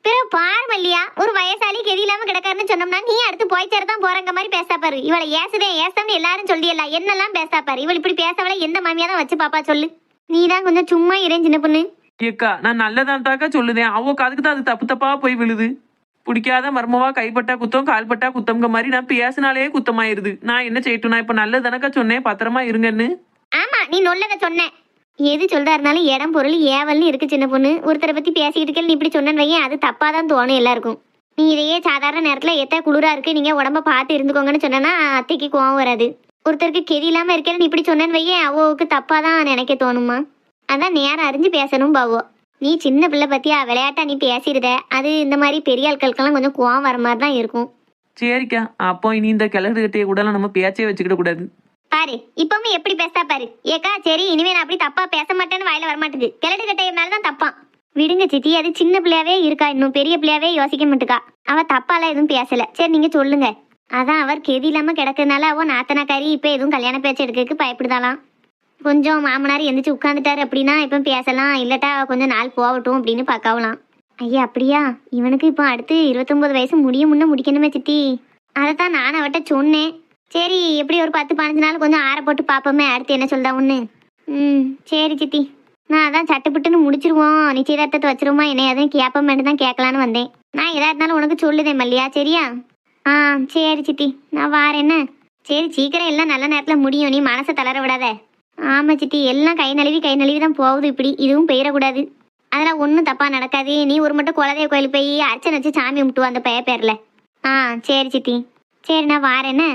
S1: பிறகு பார் மல்லியா, ஒரு வயசாலி கெதி இல்லாம கிடக்காருன்னு சொன்னோம்னா நீ அடுத்து போய் சேரதான் போறங்க மாதிரி பேசா பாரு. இவளை ஏசுதேன்னு எல்லாரும் சொல்லியல, என்னெல்லாம் பேசா பாரு. இவள் இப்படி பேசவளை எந்த மாமியா தான் வச்சு பாப்பா சொல்லு. நீ தான் கொஞ்சம் சும்மா இறேன் சின்ன பொண்ணு.
S2: ஏக்கா, நான் நல்லதான் தாக்கா சொல்லுதேன். அவக்கு அதுக்கு தான் அது தப்பு தப்பா போய் விழுது. பிடிக்காத மர்மவா கைப்பட்டா குத்தம், கால்பட்டா குத்தம்ங்க மாதிரி நான் பேசினாலே குத்தமாயிருது. நான் என்ன செய்யட்டும்? நான் இப்ப நல்லதானக்கா சொன்னேன், பத்திரமா இருங்கன்னு.
S1: ஆமா, நீ நல்லத சொன்ன. எது சொல்றா இருந்தாலும் இடம் பொருள் ஏவல்னு இருக்கு சின்ன பொண்ணு. ஒருத்தரை பத்தி பேசிக்கிட்டு இருக்க நீ இப்படி சொன்னேன்னு வையன், அது தப்பா தான் தோணும் எல்லாருக்கும். நீ இதையே சாதாரண நேரத்துல எத்த குளிரா இருக்கு, நீங்க உடம்ப பார்த்து இருந்துக்கோங்கன்னு சொன்னா அத்தைக்கு கோவம் வராது. ஒருத்தருக்கு கெதி இல்லாம இருக்கேன்னு நீ இப்படி சொன்னேன்னு வையன், அவோவுக்கு தப்பா தான் நினைக்க தோணுமா. அதான் நேரம் அறிஞ்சு பேசணும் பாவோ. நீ சின்ன பிள்ளை பத்தியா விளையாட்டா நீ பேசிடுத, அது இந்த மாதிரி பெரிய ஆட்களுக்கெல்லாம் கொஞ்சம் கோவம் வர மாதிரி தான் இருக்கும்.
S2: சரிக்கா, அப்போ இனி இந்த கிளறுகிட்டே கூட நம்ம பேச்சே வச்சுக்கிட கூடாது.
S1: பாரு, இப்பவுமே எப்படி பேசா பாரு. ஏக்கா சரி, இனிமே நான் அப்படி தப்பா பேச மாட்டேன்னு வாயில வரமாட்டேது. கிளடு கட்டையனாலதான் தப்பான். விடுங்க சித்தி, அது சின்ன பிள்ளையாவே இருக்கா, இன்னும் பெரிய பிள்ளையாவே யோசிக்க மாட்டுக்கா. அவ தப்பாலாம் எதுவும் பேசல. சரி நீங்க சொல்லுங்க. அதான் அவர் கெதி இல்லாம கிடக்குறதுனால அவ நாத்தனாக்காரி இப்ப எதுவும் கல்யாண பேச்சு எடுக்கிறதுக்கு பயப்படுதாலாம். கொஞ்சம் மாமனார் எந்திரிச்சு உட்காந்துட்டாரு அப்படின்னா இப்போ பேசலாம், இல்லட்டா கொஞ்சம் நாள் போகட்டும் அப்படின்னு பார்க்கலாம். ஐயா அப்படியா? இவனுக்கு இப்போ அடுத்து 29 வயசு முன்ன முடிக்கணுமே சித்தி. அதைத்தான் நான் அவட்ட சொன்னேன். சரி எப்படி ஒரு 10-15 நாள் கொஞ்சம் ஆற போட்டு பார்ப்போமே, அடுத்து என்ன சொல்றா ஒன்று. சரி சித்தி, நான் அதான் சட்டுப்புட்டுன்னு முடிச்சிருவோம், நிச்சயதார்த்தத்தை வச்சிருவோமா என்ன எதுவும் கேட்போமேட்டு தான் கேட்கலான்னு வந்தேன். நான் எதா இருந்தாலும் உனக்கு சொல்லுதேன் மல்லியா, சரியா? சரி சித்தி, நான் வாரேன்னு. சரி சீக்கிரம் எல்லாம் நல்ல நேரத்தில் முடியும், நீ மனசை தளர விடாத. ஆமாம் சித்தி, எல்லாம் கை நழுவி தான் போகுது, இப்படி இதுவும் பெயரக்கூடாது. அதெல்லாம் ஒன்றும் தப்பாக நடக்காது. நீ ஒரு மட்டும் குலதெய்வ கோயிலுக்கு போய் அர்ச்சனை வச்சு சாமி கும்பிட்டுவா அந்த பேரில். சரி சித்தி. சரி நான் வாரேன்னு.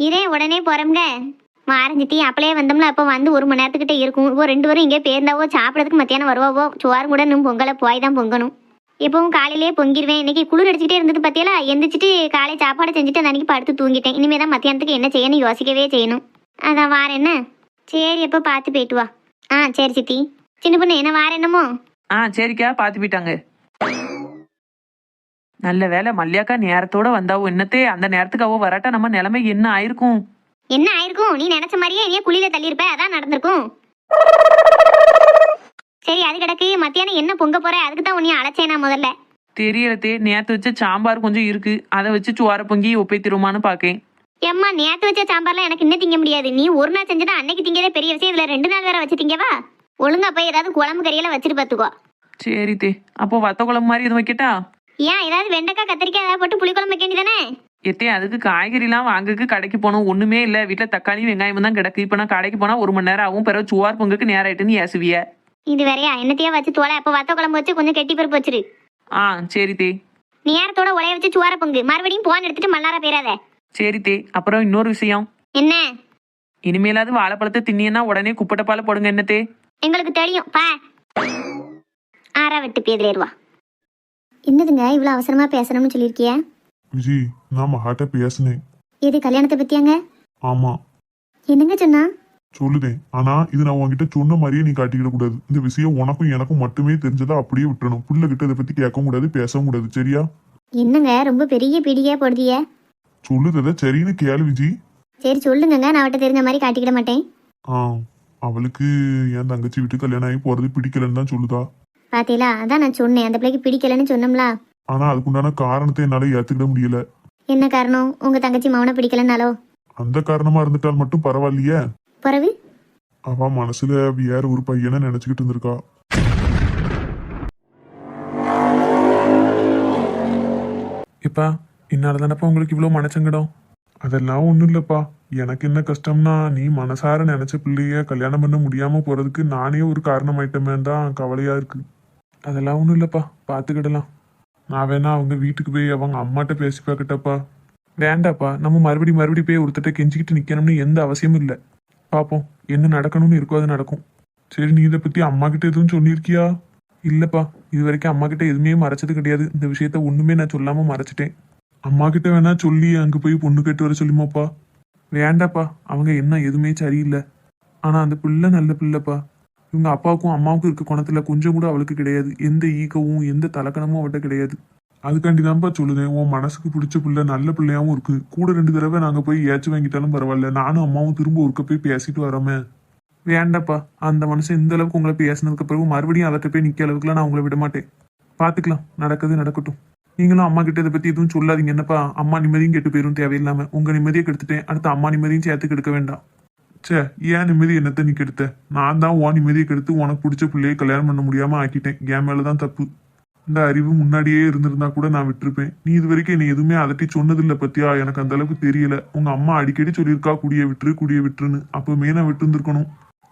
S1: இதே உடனே போகிறோம்ங்க. வாரேன் சித்தி. அப்பளே வந்தோம்ல, அப்போ வந்து 1 மணி நேரத்துக்கிட்ட இருக்கும். இப்போ 2 பேரும் இங்கே பேருந்தாவோ, சாப்பிட்றதுக்கு மத்தியானம் வருவாவோ. சோறு கூட இன்னும் பொங்கலை போய் தான் பொங்கணும். எப்பவும் காலையிலேயே பொங்கிடுவேன். இன்னைக்கு குளிர் அடிச்சுட்டே இருந்தது பற்றியெல்லாம் எந்திரிச்சிட்டு காலை சாப்பாடு செஞ்சுட்டு அந்த அன்னைக்கு படுத்து தூங்கிட்டேன். இனிமேல் தான் மத்தியானத்துக்கு என்ன செய்யணும் யோசிக்கவே செய்யணும். அதான் வாரேன்னு. சரி எப்போ பார்த்து போயிட்டு வா. சரி சித்தி. சின்ன பொண்ணு என்ன வாரேன்னமோ?
S2: சரிக்கா, பார்த்து போயிட்டாங்க. நல்ல வேலை மல்லியாக்கா நேரத்தோட வந்தாவோ. என்னத்தே அந்த நேரத்துக்கு அவ வராட்டா நம்ம நிலைமை என்ன ஆயிருக்கும்?
S1: என்ன ஆயிருக்கும்? நீ நினைச்ச மாதிரியே நீ குழியில தள்ளியிருப்ப, அதான் நடந்திருக்கும். சரி அது கிடக்கு. மத்தியானம் என்ன பொங்க போற? அதுக்கு தான் உன்னைய அழைச்சேனா முதல்ல.
S2: தெரியலத்தே, நேத்து வச்ச சாம்பார் கொஞ்சம் இருக்கு, அதை வச்சு சோற பொங்கி ஒப்பைத்திருமான்னு பாக்கேன்.
S1: ஏம்மா, நேத்து வச்ச சாம்பார்லாம் எனக்கு இன்னும் திங்க முடியாது. நீ ஒரு நாள் செஞ்சதா அன்னைக்கு திங்கதே பெரிய விஷயம். இதுல 2 நாள் வேற வச்சு திங்கவா? ஒழுங்கா போய் ஏதாவது குழம்பு கறியெல்லாம் வச்சுட்டு பாத்துக்கோ.
S2: சரி தே, அப்போ வத்த குழம்பு மாதிரி எதுவும் வைக்கட்டா?
S1: ஏன் ஏதாவது வெண்டைக்காய் கத்திரிக்காய் ஏதாவது போட்டு புளிக்குழம்பு வைக்க வேண்டியதானே?
S2: எத்தே அதுக்கு காய்கறிலாம் வாங்கக்கு கடைக்கு போனோம், ஒண்ணுமே இல்ல. வீட்டுல தக்காளி வெங்காயம் தான் கிடக்கு. இப்ப நான் கடைக்கு போனா 1 மணி நேரம் ஆகும். பிறகு சுவார் பொங்குக்கு நேரம் ஆயிட்டுன்னு ஏசுவிய. இது
S1: வேறையா? என்னத்தையா வச்சு தோலை. அப்போ வத்த குழம்பு வச்சு கொஞ்சம் கெட்டி பருப்பு வச்சிரு.
S2: சரி தே.
S1: நேரத்தோட உலைய வச்சு சுவார பொங்கு. மறுபடியும் போன் எடுத்துட்டு மல்லாரா போயிடாத.
S2: சரி தே. அப்புறம் இன்னொரு விஷயம்.
S1: என்ன?
S2: இனிமேலாவது வாழைப்பழத்தை தின்னியன்னா உடனே குப்பட்ட பால போடுங்க. என்னத்தே?
S1: எங்களுக்கு தெரியும் பா. ஆறா விட்டு பேதலேருவா. என்னதுங்க இவ்வளவு அவசரமா பேசணும்னு சொல்லியிருக்கிய?
S3: விஜி, நான் மகாட்ட பேசினேன்.
S1: இது கல்யாணத்தை பத்தியாங்க?
S3: ஆமா.
S1: என்னங்க சொன்னா?
S3: சொல்லுதேன். ஆனா இது நான் உன்கிட்ட சொன்ன மாதிரியே நீ காட்டிக்கிட கூடாது. இந்த விஷயம் உனக்கும் எனக்கும் மட்டுமே தெரிஞ்சதா அப்படியே விட்டுறணும். புள்ள கிட்ட இதை பத்தி கேட்கவும் கூடாது, பேசவும் கூடாது, சரியா?
S1: என்னங்க ரொம்ப பெரிய பீடிகையா போடுதிய?
S3: சொல்லுறத சரின்னு கேளு விஜி.
S1: சரி சொல்லுங்க, நான் அவட்ட தெரிஞ்ச மாதிரி காட்டிக்கிட மாட்டேன்.
S3: அவளுக்கு என் தங்கச்சி வீட்டு கல்யாணம் ஆகி போறது பிடிக்கலன்னு தான் சொல்லுதா.
S1: பாத்தீங்களா? அதான் நான் சொன்னேன், அந்த பிள்ளைக்கு பிடிக்கலன்னு சொன்னோம்ல.
S3: ஆனா அதுக்குண்டான காரணத்தை என்னால ஏத்துக்கிட முடியல.
S1: என்ன காரணம்? உங்க தங்கச்சி மவனை பிடிக்கலன்னாலோ?
S3: அந்த காரணமா இருந்துட்டால் மட்டும் பரவாயில்லையே.
S1: பரவு
S3: அவ மனசுல வேற ஒரு பையனை நினைச்சுக்கிட்டு இருந்திருக்கா. இப்பா என்னால தானப்பா உங்களுக்கு இவ்வளவு மனசங்கடம்? அதெல்லாம் ஒண்ணும் இல்லப்பா. எனக்கு என்ன கஷ்டம்னா, நீ மனசார நினைச்ச பிள்ளைய கல்யாணம் பண்ண முடியாம போறதுக்கு நானே ஒரு காரணமாயிட்டமே தான் கவலையா இருக்கு. அதெல்லாம் ஒண்ணும் இல்லப்பா, பாத்துக்கிடலாம். நான் வேணா அவங்க வீட்டுக்கு போய் அவங்க அம்மாட்ட பேசி பார்க்கட்டப்பா. வேண்டாப்பா, நம்ம மறுபடி போய் ஒருத்தட்ட கெஞ்சிக்கிட்டு நிக்கணும்னு எந்த அவசியமும் இல்லை. பாப்போம் என்ன நடக்கணும்னு இருக்கோ அது நடக்கும். சரி, நீ இதை பத்தி அம்மா கிட்ட எதுவும் சொல்லியிருக்கியா? இல்லப்பா, இது வரைக்கும் அம்மா கிட்ட எதுவுமே மறைச்சது கிடையாது. இந்த விஷயத்த ஒண்ணுமே நான் சொல்லாம மறைச்சிட்டேன். அம்மா கிட்ட வேணா சொல்லி அங்க போய் பொண்ணு கேட்டு வர சொல்லுமாப்பா. வேண்டாப்பா, அவங்க என்ன எதுவுமே சரியில்லை. ஆனா அந்த பிள்ளை நல்ல பிள்ளைப்பா. இவங்க அப்பாவுக்கும் அம்மாவுக்கும் இருக்க குணத்துல கொஞ்சம் கூட அவளுக்கு கிடையாது. எந்த ஈகவும் எந்த தலக்கணமும் அவட்ட கிடையாது. அதுக்காண்டி தான்ப்பா சொல்லுதேன், உன் மனசுக்கு பிடிச்ச பிள்ளை நல்ல பிள்ளையாவும் இருக்கு. கூட 2 தடவை நாங்க போய் ஏச்சு வாங்கிட்டாலும் பரவாயில்ல. நானும் அம்மாவும் திரும்ப ஒருக்க போய் பேசிட்டு வரோமே. வேண்டாப்பா, அந்த மனுஷன் இந்த அளவுக்கு உங்களை பேசினதுக்கு பிறகு மறுபடியும் அவர்கிட்ட போய் நிக்க அளவுக்குலாம் நான் உங்களை விட மாட்டேன். பாத்துக்கலாம், நடக்குது நடக்கட்டும். நீங்களும் அம்மா கிட்ட இதை பத்தி எதுவும் சொல்லாதீங்க. என்னப்பா, அம்மா நிம்மதியும் கெட்டு போயிரும் தேவையில்லாம. உங்க நிம்மதியை கெடுத்துட்டேன், அடுத்து அம்மா நிம்மதியும் சேர்த்து கெடுக்க வேண்டாம். சே, ஏன் நிம்மதி என்னத்த நீ கெடுத்த? நான் தான் உன் நிம்மதியை கெடுத்து உனக்கு பிடிச்ச பிள்ளையை கல்யாணம் பண்ண முடியாம ஆக்கிட்டேன். என் மேலதான் தப்பு. இந்த அறிவு முன்னாடியே இருந்திருந்தா கூட நான் விட்டுருப்பேன். நீ இது வரைக்கும் நீ எதுவுமே அதட்டி சொன்னதில்லை பத்தியா? எனக்கு அந்த அளவுக்கு தெரியல. உங்க அம்மா அடிக்கடி சொல்லியிருக்கா கூடிய விட்டுருன்னு. அப்பவுமே நான் விட்டு இருந்திருக்கணும்.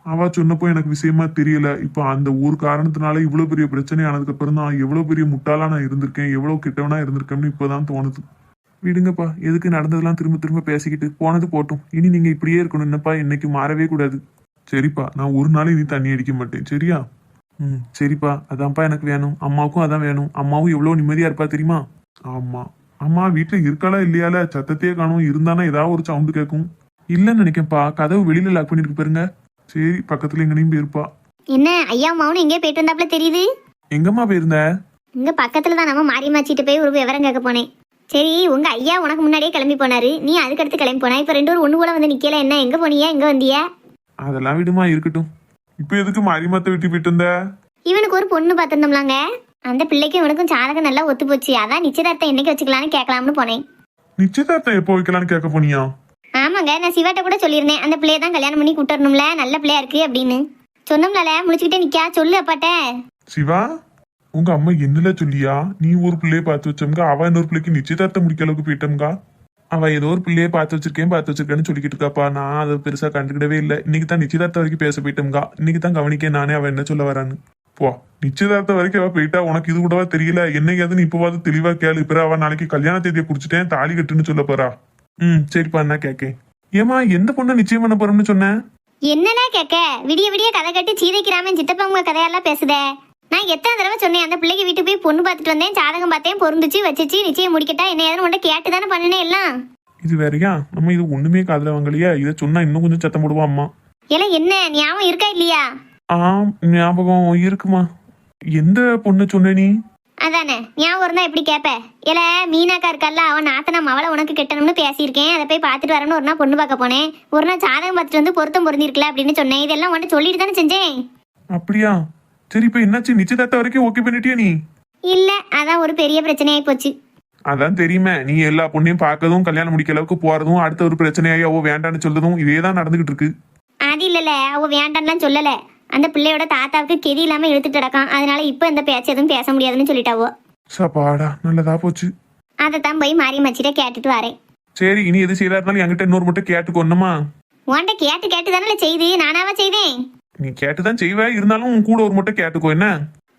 S3: அவ சொன்னப்போ எனக்கு விஷயமா தெரியல. இப்ப அந்த ஒரு காரணத்தினால இவ்வளவு பெரிய பிரச்சனை ஆனதுக்கு அப்புறம் தான் எவ்வளவு பெரிய முட்டாளா நான் இருந்திருக்கேன், எவ்வளவு கெட்டவனா இருந்திருக்கேன்னு இப்பதான் தோணுது. விடுங்கப்பா, எதுக்கு நடந்ததெல்லாம் திரும்ப திரும்ப பேசிக்கிட்டு? போனது போட்டும். இனி நீங்க இப்படியே இருக்கணும். என்னப்பா, இன்னைக்கு மாறவே கூடாது. சரிப்பா, நான் ஒரு நாள் இனி தண்ணி அடிக்க மாட்டேன், சரியா? சரிப்பா, அதான்ப்பா எனக்கு வேணும். அம்மாவுக்கும் அதான் வேணும். அம்மாவும் எவ்வளவு நிம்மதியா இருப்பா தெரியுமா? ஆமா. அம்மா வீட்டுல இருக்காளா இல்லையால? சத்தத்தையே காணும். இருந்தானா ஏதாவது ஒரு சவுண்டு கேட்கும். இல்லன்னு நினைக்கப்பா, கதவு வெளியில லாக் பண்ணிருக்கு பாருங்க. சரி, பக்கத்துல எங்கனையும் போயிருப்பா.
S1: என்ன ஐயா மௌனும் எங்கே போயிட்டு வந்தாப்புல தெரியுது?
S3: எங்கம்மா போயிருந்த?
S1: இங்க பக்கத்துல தான். நம்ம மாரியம்மாச்சிட்டு போய் ஒரு விவரம் கேட்க போனேன். சரி, உங்க ஐயா உனக்கு முன்னாடியே கிளம்பி போனாரு, நீ அதுக்கடுத்து கிளம்பி போனா. இப்ப 2 பேரும் ஒண்ணு கூட வந்து நிக்கல. என்ன, எங்க போனியா, எங்க வந்தியா?
S3: அதெல்லாம் விடுமா இருக்கட்டும். இப்ப எதுக்கு மாரியமாத்த விட்டு போயிட்டு இருந்த?
S1: இவனுக்கு ஒரு பொண்ணு பார்த்துருந்தோம்லாங்க. அந்த பிள்ளைக்கும் இவனுக்கும் ஜாதகம் நல்லா ஒத்து போச்சு. அதான் நிச்சயதார்த்தம் என்னைக்கு வச்சுக்கலான்னு கேட்கலாம்னு போனேன்.
S3: நிச்சயதார்த்தம் எப்போ வைக்கலான்னு கேட்க போனியா?
S1: ஆமாங்க, நான் சிவாட்ட கூட சொல்லியிருந்தேன் அந்த பிள்ளைய தான் கல்யாணம் பண்ணி கூட்டணும்ல, நல்ல பிள்ளையா இருக்கு அப்படின்னு சொன்னோம்ல. முடிச்சுக்கிட்டே நிக்கா, சொல்லு அப்பாட்ட.
S3: சிவா, உங்க அம்மா என்னல சொல்லியா? நீ ஒரு பிள்ளைய பார்த்து வச்சோம்ங்க, அவ இன்னொரு பிள்ளைக்கு நிச்சயதார்த்தம் முடிக்க அளவுக்கு போயிட்டோம்கா. அவ ஏதோ ஒரு பிள்ளைய பார்த்து வச்சிருக்கேன்னு சொல்லிக்கிட்டு இருக்காப்பா. நான் அதை பெருசா கண்டுக்கிடவே இல்லை. இன்னைக்கு தான் நிச்சயதார்த்தம் வரைக்கும் பேச போயிட்டோம்கா. இன்னைக்கு தான் கவனிக்க நானே அவ என்ன சொல்ல வரான்னு. போ, நிச்சயதார்த்தம் வரைக்கும் அவ போயிட்டா உனக்கு இது கூடவா தெரியல? என்னையாவது நீ இப்பவாது தெளிவா கேளு. பிற அவ நாளைக்கு கல்யாண தேதியை குடிச்சிட்டேன் தாலி கட்டுன்னு சொல்ல போறா. சரிப்பா, நான் கேக்கேன். ஏமா, எந்த பொண்ணை நிச்சயம் பண்ண போறோம்னு சொன்னேன்?
S1: என்னன்னா கேட்க, விடிய விடிய கதை கட்டி சீதைக்கிராமன் சித்தப்பா கதையெல்லாம் பேசுதே. நான் எத்தனை தடவை சொன்னேன் அந்த பிள்ளைக்கு வீட்டுக்கு போய் பொண்ணு பார்த்துட்டு வந்தேன், ஜாதகம் பார்த்தேன், பொருந்துச்சு, வச்சிச்சு, நிச்சயம் முடிக்கட்டா என்ன ஏதாவது உன்ட்ட கேட்டு தானே பண்ணினேன் எல்லாம்.
S3: இது வேறையா? நம்ம இது ஒண்ணுமே காதுல வாங்கலையா? இதை சொன்னா இன்னும் கொஞ்சம் சத்தம் போடுவா அம்மா.
S1: எல்லாம் என்ன ஞாபகம் இருக்கா இல்லையா?
S3: ஞாபகம் இருக்குமா? எந்த பொண்ணு சொன்ன நீ?
S1: அதானே ஞாபகம் இருந்தா எப்படி கேப்ப? இல்ல மீனாக்கா இருக்கல்ல, அவன் நாத்தனா அவளை உனக்கு கெட்டணும்னு பேசியிருக்கேன். அதை போய் பார்த்துட்டு வரணும்னு ஒரு நாள் பொண்ணு பார்க்க போனேன். ஒரு நாள் ஜாதகம் பார்த்துட்டு வந்து பொருத்தம் பொருந்திருக்கல அப்படின்னு சொன்னேன். இதெல்லாம் உன்ட்ட சொல்லிட்டு தானே செஞ்சேன்.
S3: அப்படியா? சரி, இப்ப என்னாச்சு? நிச்சயதார்த்தம் வரைக்கும் ஓகே பண்ணிட்டியா நீ?
S1: இல்ல, அதான் ஒரு பெரிய பிரச்சனையாயி போச்சு.
S3: அதான் தெரியுமே, நீ எல்லா பொண்ணையும் பார்க்கறதும் கல்யாணம் முடிக்க அளவுக்கு போறதும் அடுத்த ஒரு பிரச்சனையாகி அவ வேண்டான்னு சொல்றதும் இதேதான் நடந்துகிட்டு இருக்கு.
S1: அது இல்லல, அவ வேண்டான்லாம் சொல்லல. அந்த பிள்ளையோட தாத்தாவுக்கு கெதி இல்லாம இழுத்துட்டு கிடக்கான். அதனால இப்ப இந்த பேச்சு எதுவும் பேச முடியாதுன்னு சொல்லிட்டாவோ.
S3: சப்பாடா, நல்லதா போச்சு.
S1: அதைத்தான் போய் மாரியம்மச்சிட்ட கேட்டுட்டு வரேன்.
S3: சரி, இனி எது செய்யறா இருந்தாலும் என்கிட்ட இன்னொரு மட்டும் கேட்டுக்கொண்ணுமா?
S1: உன்கிட்ட கேட்டு கேட்டு தானே செய்து, நானாவா செய்தேன்?
S3: நீ கேட்டுதான் செய்வ, இருந்தாலும் உன் கூட ஒரு மட்டும் கேட்டுக்கோ. என்ன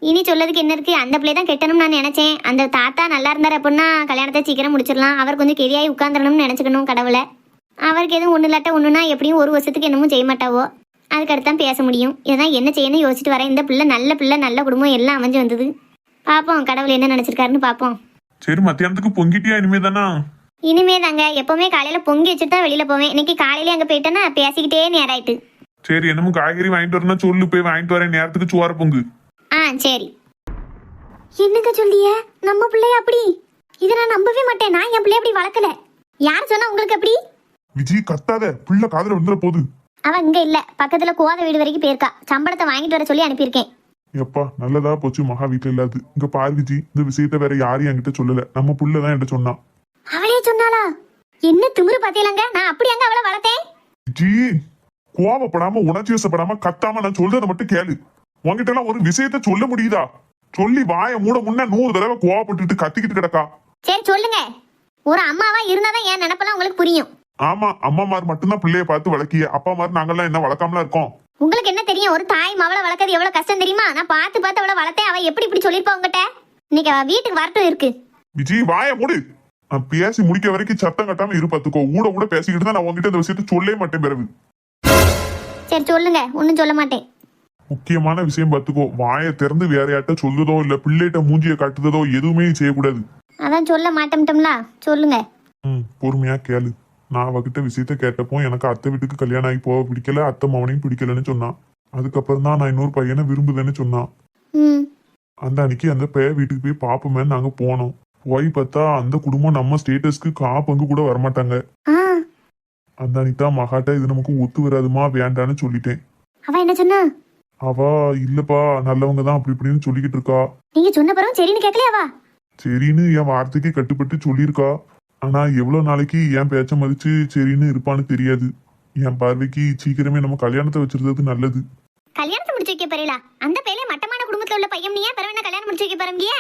S1: இனி சொல்லதுக்கு என்ன இருக்கு? அந்த பிள்ளை தான் கெட்டணும்னு நான் நினைச்சேன். அந்த தாத்தா நல்லா இருந்தார் அப்படின்னா கல்யாணத்தை சீக்கிரம் முடிச்சிடலாம். அவர் கொஞ்சம் கெதியாகி உட்காந்துடணும்னு நினைச்சுக்கணும் கடவுளை. அவருக்கு எதுவும் ஒண்ணு இல்லாட்ட ஒண்ணுனா எப்படியும் ஒரு வருஷத்துக்கு என்னமும் செய்ய மாட்டாவோ. அதுக்கடுத்தான் பேச முடியும். இதான் என்ன செய்யணும்னு யோசிச்சுட்டு வரேன். இந்த பிள்ளை நல்ல குடும்பம் எல்லாம் அமைஞ்சு வந்தது. பாப்போம் கடவுள் என்ன நினைச்சிருக்காருன்னு பாப்போம்.
S3: சரி, மத்தியானத்துக்கு பொங்கிட்டியா? இனிமே தானா?
S1: இனிமே தாங்க. எப்பவுமே காலையில பொங்கி வச்சுட்டு தான் வெளியில போவேன். இன்னைக்கு காலையில அங்க போயிட்டேன்னா பேசிக்கிட்டே நேராயிட்டு.
S3: சரி, என்னமோ காய்கறி வாங்கிட்டு வரணும் சொல்லு, போய் வாங்கிட்டு வரேன். நேரத்துக்கு சோற பொங்கு.
S1: சரி. என்னங்க சொல்லிய? நம்ம பிள்ளைய அப்படி? இதை நான் நம்பவே மாட்டேன். நான் என் பிள்ளைய அப்படி வளர்க்கல. யார் சொன்னா உங்களுக்கு அப்படி?
S3: விஜய், கத்தாத, பிள்ளை காதுல வந்துட போகுது.
S1: அவன் இங்க இல்ல, பக்கத்துல கோத வீடு வரைக்கும் போயிருக்கா. சம்பளத்தை வாங்கிட்டு வர சொல்லி அனுப்பியிருக்கேன்.
S3: எப்பா, நல்லதா போச்சு மகா வீட்டுல இல்லாது. இங்க பாரு விஜி, இந்த விஷயத்த வேற யாரையும் என்கிட்ட சொல்லல. நம்ம புள்ளதான் என்கிட்ட சொன்னான்.
S1: அவளே சொன்னாளா? என்ன திமிரு பாத்தீங்களங்க? நான் அப்படி அங்க அவளை வளர்த்தேன்.
S3: ஜி, கோவப்படாம உணர்ச்சி வசப்படாம கத்தாம நான் சொல்றதை மட்டும் கேளு. உங்ககிட்ட எல்லாம் ஒரு விஷயத்த சொல்ல முடியுதா? சொல்லி வாய மூட முன்ன 100 தடவை கோவப்பட்டுட்டு கத்திக்கிட்டு கிடக்கா.
S1: சரி சொல்லுங்க. ஒரு அம்மாவா இருந்தாதான் என் நினைப்பெல்லாம் உங்களுக்கு புரியும்.
S3: ஆமா, அம்மாமார் மட்டும்தான் பிள்ளைய பார்த்து வளர்க்கிய. அப்பா மாதிரி நாங்கெல்லாம் என்ன வளர்க்காமலாம் இருக்கோம்?
S1: உங்களுக்கு என்ன தெரியும்? ஒரு தாய் மவளை வளர்க்கறது எவ்வளவு கஷ்டம் தெரியுமா? நான் பார்த்து அவளை வளர்த்தேன். அவ எப்படி இப்படி சொல்லிருப்பா உங்ககிட்ட? இன்னைக்கு அவ வீட்டுக்கு வரட்டும் இருக்கு.
S3: விஜய், வாய மூடு. நான் பேசி முடிக்க வரைக்கும் சத்தம் கட்டாம இரு பாத்துக்கோ. ஊட பேசிக்கிட்டு தான் நான் உங்ககிட்ட இந்த விஷயத்த சொல்லவே மாட்டேன். பிறகு
S1: சரி சொல்லுங்க, ஒன்னும் சொல்ல மாட்டேன்.
S3: முக்கியமான விஷயம் பாத்துக்கோ. வாயை திறந்து வேற யார்ட்ட சொல்லுதோ இல்ல பிள்ளைகிட்ட மூஞ்சிய காட்டுதோ எதுவுமே செய்யக்கூடாது.
S1: அதான் சொல்ல மாட்டோம்ல. சொல்லுங்க.
S3: பொறுமையா கேளு. நான் அவகிட்ட விஷயத்த கேட்டப்போ எனக்கு அத்தை வீட்டுக்கு கல்யாணம் ஆகி போக பிடிக்கல, அத்தை மவனையும் பிடிக்கலன்னு சொன்னான். அதுக்கப்புறம் தான் நான் இன்னொரு பையனை விரும்புதேன்னு சொன்னான். அந்த அன்னைக்கு அந்த பையன் வீட்டுக்கு போய் பாப்போமேன்னு நாங்க போனோம். போய் பார்த்தா அந்த குடும்பம் நம்ம ஸ்டேட்டஸ்க்கு பங்கு கூட வரமாட்டாங்க. அந்த அன்னைக்கு தான் மகாட்ட இது நமக்கு ஒத்து வராதுமா, வேண்டான்னு சொல்லிட்டேன்.
S1: அவ என்ன சொன்னா?
S3: அவ இல்லப்பா, நல்லவங்க தான் அப்படி இப்படின்னு சொல்லிக்கிட்டு இருக்கா.
S1: நீங்க சொன்ன பிறகு சரின்னு கேட்கலையாவா?
S3: சரின்னு என் வார்த்தைக்கு கட்டுப்பட்டு சொல்லியிருக்கா. ஆனா எவ்வளவு நாளைக்கு என் பேச்ச மதிச்சு சரின்னு இருப்பான்னு தெரியாது. என் பார்வைக்கு சீக்கிரமே நம்ம கல்யாணத்தை வச்சிருந்தது நல்லது.
S1: கல்யாணத்தை முடிச்சு வைக்க போறீங்களா? அந்த பையல மட்டமான குடும்பத்துல உள்ள பையன். நீ ஏன் பிறகு கல்யாணம் முடிச்சு வைக்க போறீங்க?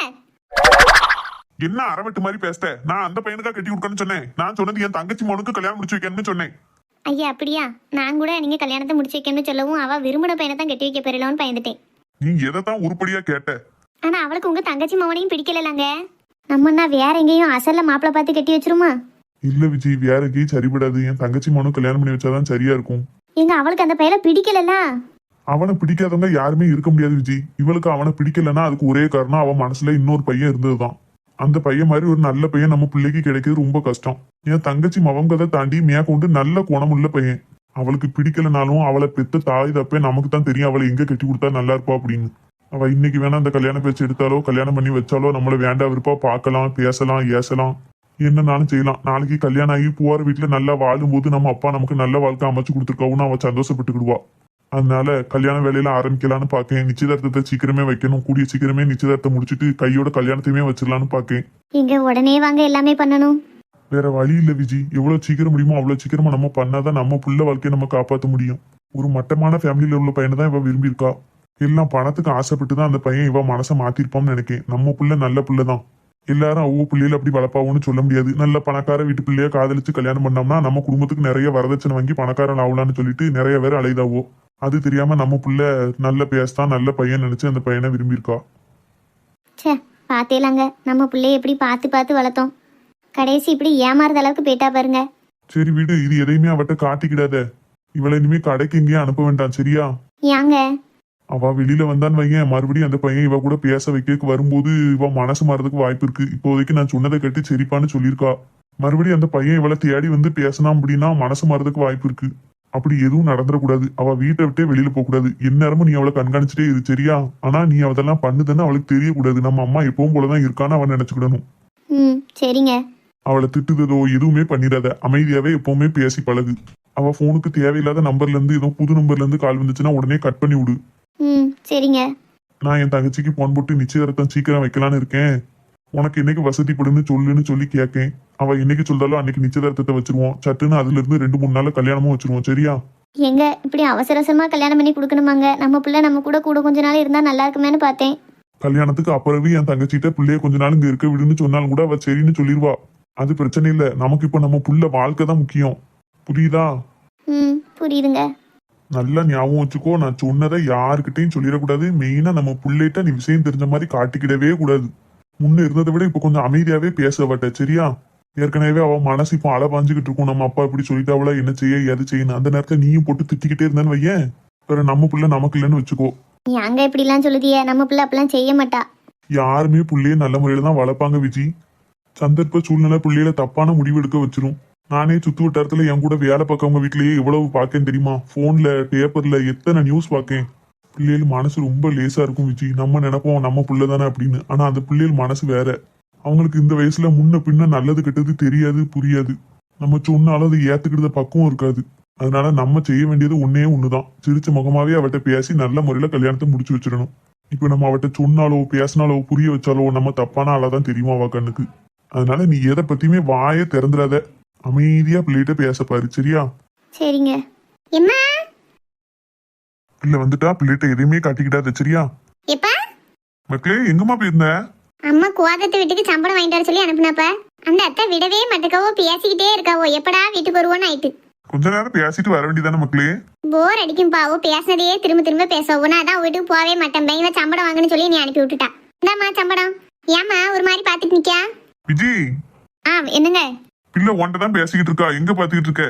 S3: என்ன அரவட்டு மாதிரி பேச? நான் அந்த பையனுக்கா கட்டி கொடுக்கணும்னு சொன்னேன். நான் சொன்னது என் தங்கச்சி மகனுக்கு கல்யாணம் முடிச்சு வைக்கணும்னு சொன்னேன்.
S1: ஐயா அப்படியா? நான் கூட நீங்க கல்யாணத்தை முடிச்சு வைக்கணும்னு சொல்லவும் அவ விரும்பின பையனை தான் கட்டி வைக்க போறீங்களோன்னு பயந்துட்டேன்.
S3: நீ எதைத்தான் உருப்படியா கேட்ட?
S1: ஆனா அவளுக்கு உங்க தங்கச்சி மகனையும் பிடிக்கலங்க. நம்மன்னா வேற எங்கேயும் அசல்ல மாப்பிள்ள பார்த்து கட்டி வச்சிருமா?
S3: இல்ல விஜய், வேற எங்கேயும் சரிபடாது. என் தங்கச்சி மகனும் கல்யாணம் பண்ணி வச்சாதான் சரியா இருக்கும்.
S1: எங்க அவளுக்கு அந்த பையல பிடிக்கல.
S3: அவனை பிடிக்காதவங்க யாருமே இருக்க முடியாது விஜய். இவளுக்கு அவனை பிடிக்கலன்னா அதுக்கு ஒரே காரணம் அவன் மனசுல இன்னொரு பையன் இருந்ததுதான். அந்த பையன் மாதிரி ஒரு நல்ல பையன் நம்ம பிள்ளைக்கு கிடைக்கிறது ரொம்ப கஷ்டம். என் தங்கச்சி மவங்கதை தாண்டி மேற்கொண்டு நல்ல குணமுள்ள பையன். அவளுக்கு பிடிக்கலனாலும் அவளை பெத்த தாய் தப்பே நமக்கு தான் தெரியும். அவளை எங்க கட்டி கொடுத்தா நல்லா இருப்பா அப்படின்னு. அவ இன்னைக்கு வேணா அந்த கல்யாண பேச்சு எடுத்தாலோ கல்யாணம் பண்ணி வச்சாலோ நம்மள வேண்டா விருப்பா பார்க்கலாம், பேசலாம், ஏசலாம். என்னன்னாலும் செய்யலாம். நாளைக்கு கல்யாணம் ஆகி போற வீட்டுல நல்லா வாழும்போது நம்ம அப்பா நமக்கு நல்ல வாழ்க்கை அமைச்சு கொடுத்துருக்காவும் அவ சந்தோஷப்பட்டுக்கிடுவா. அதனால கல்யாண வேலையில ஆரம்பிக்கலான்னு பாக்கேன். நிச்சயதார்த்தத்தை சீக்கிரமே வைக்கணும். கூடிய சீக்கிரமே நிச்சயதார்த்தம் முடிச்சிட்டு கையோட கல்யாணத்தையுமே வச்சிடலான்னு பாக்கேன்.
S1: இங்க உடனே வாங்க எல்லாமே பண்ணணும்.
S3: வேற வழி இல்ல விஜி. எவ்வளவு சீக்கிரம் முடியுமோ அவ்வளவு சீக்கிரமா நம்ம பண்ணாதான் நம்ம புள்ள வாழ்க்கையை நம்ம காப்பாற்ற முடியும். ஒரு மட்டமான ஃபேமிலியில உள்ள பையனை தான் இவ விரும்பி இருக்கா. எல்லாம் பணத்துக்கு ஆசைப்பட்டு தான் அந்த பையன் இவ மனசை மாத்திருப்பான்னு நினைக்கேன். நம்ம புள்ள நல்ல புள்ளதான். எல்லாரும் அவ்வளோ பிள்ளைகள் அப்படி வளர்ப்பாவோன்னு சொல்ல முடியாது. நல்ல பணக்கார வீட்டு பிள்ளைய காதலிச்சு கல்யாணம் பண்ணோம்னா நம்ம குடும்பத்துக்கு நிறைய வரதட்சணை வாங்கி பணக்காரன் ஆகலான்னு சொல்லிட்டு நிறைய பேர் அலைதாவோ. அது தெரியாம நம்ம புள்ள நல்ல பேசதான் நல்ல பையன் நினைச்சு அந்த பையனை விரும்பியிருக்கா.
S1: சே பார்த்தேலாங்க, நம்ம பிள்ளைய எப்படி பார்த்து பார்த்து வளர்த்தோம். கடைசி இப்படி ஏமாறுற அளவுக்கு போயிட்டா பாருங்க.
S3: சரி வீடு, இது எதையுமே அவட்ட காட்டிக்கிடாத. இவளை இனிமே கடைக்கு எங்கேயும் அனுப்ப வேண்டாம் சரியா?
S1: ஏங்க?
S3: அவ வெளியில வந்தான்னு வையன், மறுபடியும் அந்த பையன் இவ கூட பேச வைக்க வரும்போது இவ மனசு மாறதுக்கு வாய்ப்பு இருக்கு. இப்போதைக்கு நான் சொன்னதை கேட்டு சரிப்பான்னு சொல்லியிருக்கா. மறுபடியும் அந்த பையன் இவளை தேடி வந்து பேசலாம் அப்படின்னா மனசு மாறதுக்கு வாய்ப்பு இருக்கு. அப்படி எதுவும் நடந்துடக்கூடாது. அவ வீட்டை விட்டே வெளியில போக கூடாது. எந்நேரமும் நீ அவளை கண்காணிச்சுட்டே இரு சரியா? ஆனா நீ அதெல்லாம் பண்ணுதுன்னு அவளுக்கு தெரியக்கூடாது. நம்ம அம்மா எப்பவும் போலதான் இருக்கான்னு அவன் நினைச்சுக்கிடணும்.
S1: சரிங்க.
S3: அவளை திட்டுதோ எதுவுமே பண்ணிடாத. அமைதியாவே எப்பவுமே பேசி பழகு. அவ போனுக்கு தேவையில்லாத நம்பர்ல இருந்து ஏதோ புது நம்பர்ல இருந்து கால் வந்துச்சுன்னா உடனே கட் பண்ணி விடு.
S1: சரிங்க.
S3: நான் என் தங்கச்சிக்கு போன் போட்டு நிச்சயதார்த்தம் சீக்கிரம் வைக்கலான்னு இருக்கேன். உனக்கு என்னைக்கு வசதிப்படுன்னு சொல்லுன்னு சொல்லி கேட்கேன். அவ என்னைக்கு சொல்றாலும் அன்னைக்கு நிச்சயதார்த்தத்தை வச்சிருவோம். சட்டுன்னு அதுல இருந்து 2-3 நாள்ல கல்யாணமும் வச்சிருவோம் சரியா?
S1: எங்க இப்படி அவசர அவசரமா கல்யாணம் பண்ணி கொடுக்கணுமாங்க? நம்ம பிள்ளை நம்ம கூட கொஞ்ச நாள் இருந்தா நல்லா இருக்குமேன்னு பார்த்தேன்.
S3: கல்யாணத்துக்கு அப்புறவே என் தங்கச்சிட்ட பிள்ளைய கொஞ்ச நாள் இங்க இருக்க விடுன்னு சொன்னாலும் கூட அவ சரின்னு சொல்லிடுவா. அது பிரச்சனை இல்ல. நமக்கு இப்ப நம்ம புள்ள வாழ்க்கை தான் முக்கியம். புரியுதா?
S1: புரியுதுங்க.
S3: நல்லா ஞாபகம் வச்சுக்கோ. நான் சொன்னதை யாருக்கிட்டையும் சொல்லிடக்கூடாது. மெயினா நம்ம புள்ளைகிட்ட நீ விஷயம் தெரிஞ்ச மாதிரி காட்டிக்கிடவே கூடாது. முன்ன இருந்ததை விட இப்ப கொஞ்சம் அமைதியாவே பேசவட்ட சரியா? ஏற்கனவே அவ மனசு இப்போ பாஞ்சுக்கிட்டு இருக்கும். நம்ம அப்பா இப்படி சொல்லிட்டாவளா, என்ன செய்ய எது செய்யணும். அந்த நேரத்துல நீயும் போட்டு திட்டிக்கிட்டே இருந்தான்னு வையேன், வேற நம்ம புள்ள நமக்கு இல்லைன்னு வச்சுக்கோ.
S1: அங்க இப்படி எல்லாம் சொல்லுதிய? நம்ம பிள்ளை அப்படிலாம் செய்ய மாட்டா.
S3: யாருமே புள்ளைய நல்ல முறையில தான் வளர்ப்பாங்க விஜி. சந்தர்ப்ப சூழ்நிலை பிள்ளையில தப்பான முடிவு எடுக்க வச்சிரும். நானே சுத்து வட்டாரத்துல என் கூட வேலை பார்க்கவங்க வீட்லயே எவ்வளவு பார்க்கேன் தெரியுமா? போன்ல பேப்பர்ல எத்தனை நியூஸ் பார்க்கேன். பிள்ளைகள் மனசு ரொம்ப லேசா இருக்கும் விஜி. நம்ம நினைப்போம் நம்ம புள்ள தானே அப்படின்னு. ஆனா அந்த பிள்ளைகள் மனசு வேற. அவங்களுக்கு இந்த வயசுல முன்ன பின்ன நல்லது கெட்டது தெரியாது, புரியாது. நம்ம சொன்னாலும் அது ஏத்துக்கிட்ட பக்குவம் இருக்காது. அதனால நம்ம செய்ய வேண்டியது ஒன்னே ஒண்ணுதான். சிரிச்ச முகமாவே அவட்ட பேசி நல்ல முறையில கல்யாணத்தை முடிச்சு வச்சிடணும். இப்ப நம்ம அவட்ட சொன்னாலோ பேசினாலோ புரிய வச்சாலோ நம்ம தப்பான ஆளாதான் தெரியுமா அவ கண்ணுக்கு. அதனால நீ எதை பத்தியுமே வாயை திறந்துடாத. அமைதியா பிள்ளைகிட்ட பேச பாரு சரியா?
S1: சரிங்க.
S3: பிள்ளை வந்துட்டா பிள்ளைகிட்ட எதையுமே காட்டிக்கிட்டாத சரியா? மக்களே எங்கம்மா போயிருந்த?
S1: அம்மா குவாதத்தை வீட்டுக்கு சம்பளம் வாங்கிட்டு வர சொல்லி அனுப்புனப்ப அந்த அத்தை விடவே மாட்டேக்காவோ, பேசிக்கிட்டே இருக்காவோ. எப்படா வீட்டுக்கு வருவோன்னு ஆயிட்டு.
S3: கொஞ்ச நேரம் பேசிட்டு வர வேண்டியதானே மக்களே?
S1: போர் அடிக்கும் பாவோ, பேசினதையே திரும்ப திரும்ப பேசவும். நான் அதான் வீட்டுக்கு போவே மாட்டேன். இவ சம்பளம் வாங்கன்னு சொல்லி நீ அனுப்பி விட்டுட்டா. இந்தாம்மா சம்பளம். ஏமா ஒரு மாதிரி பாத்துட்டு நிக்கா?
S3: விஜி.
S1: என்னங்க?
S3: பிள்ளை ஒன்றை தான் பேசிக்கிட்டு இருக்கா. எங்க பாத்துக்கிட்டு இருக்க?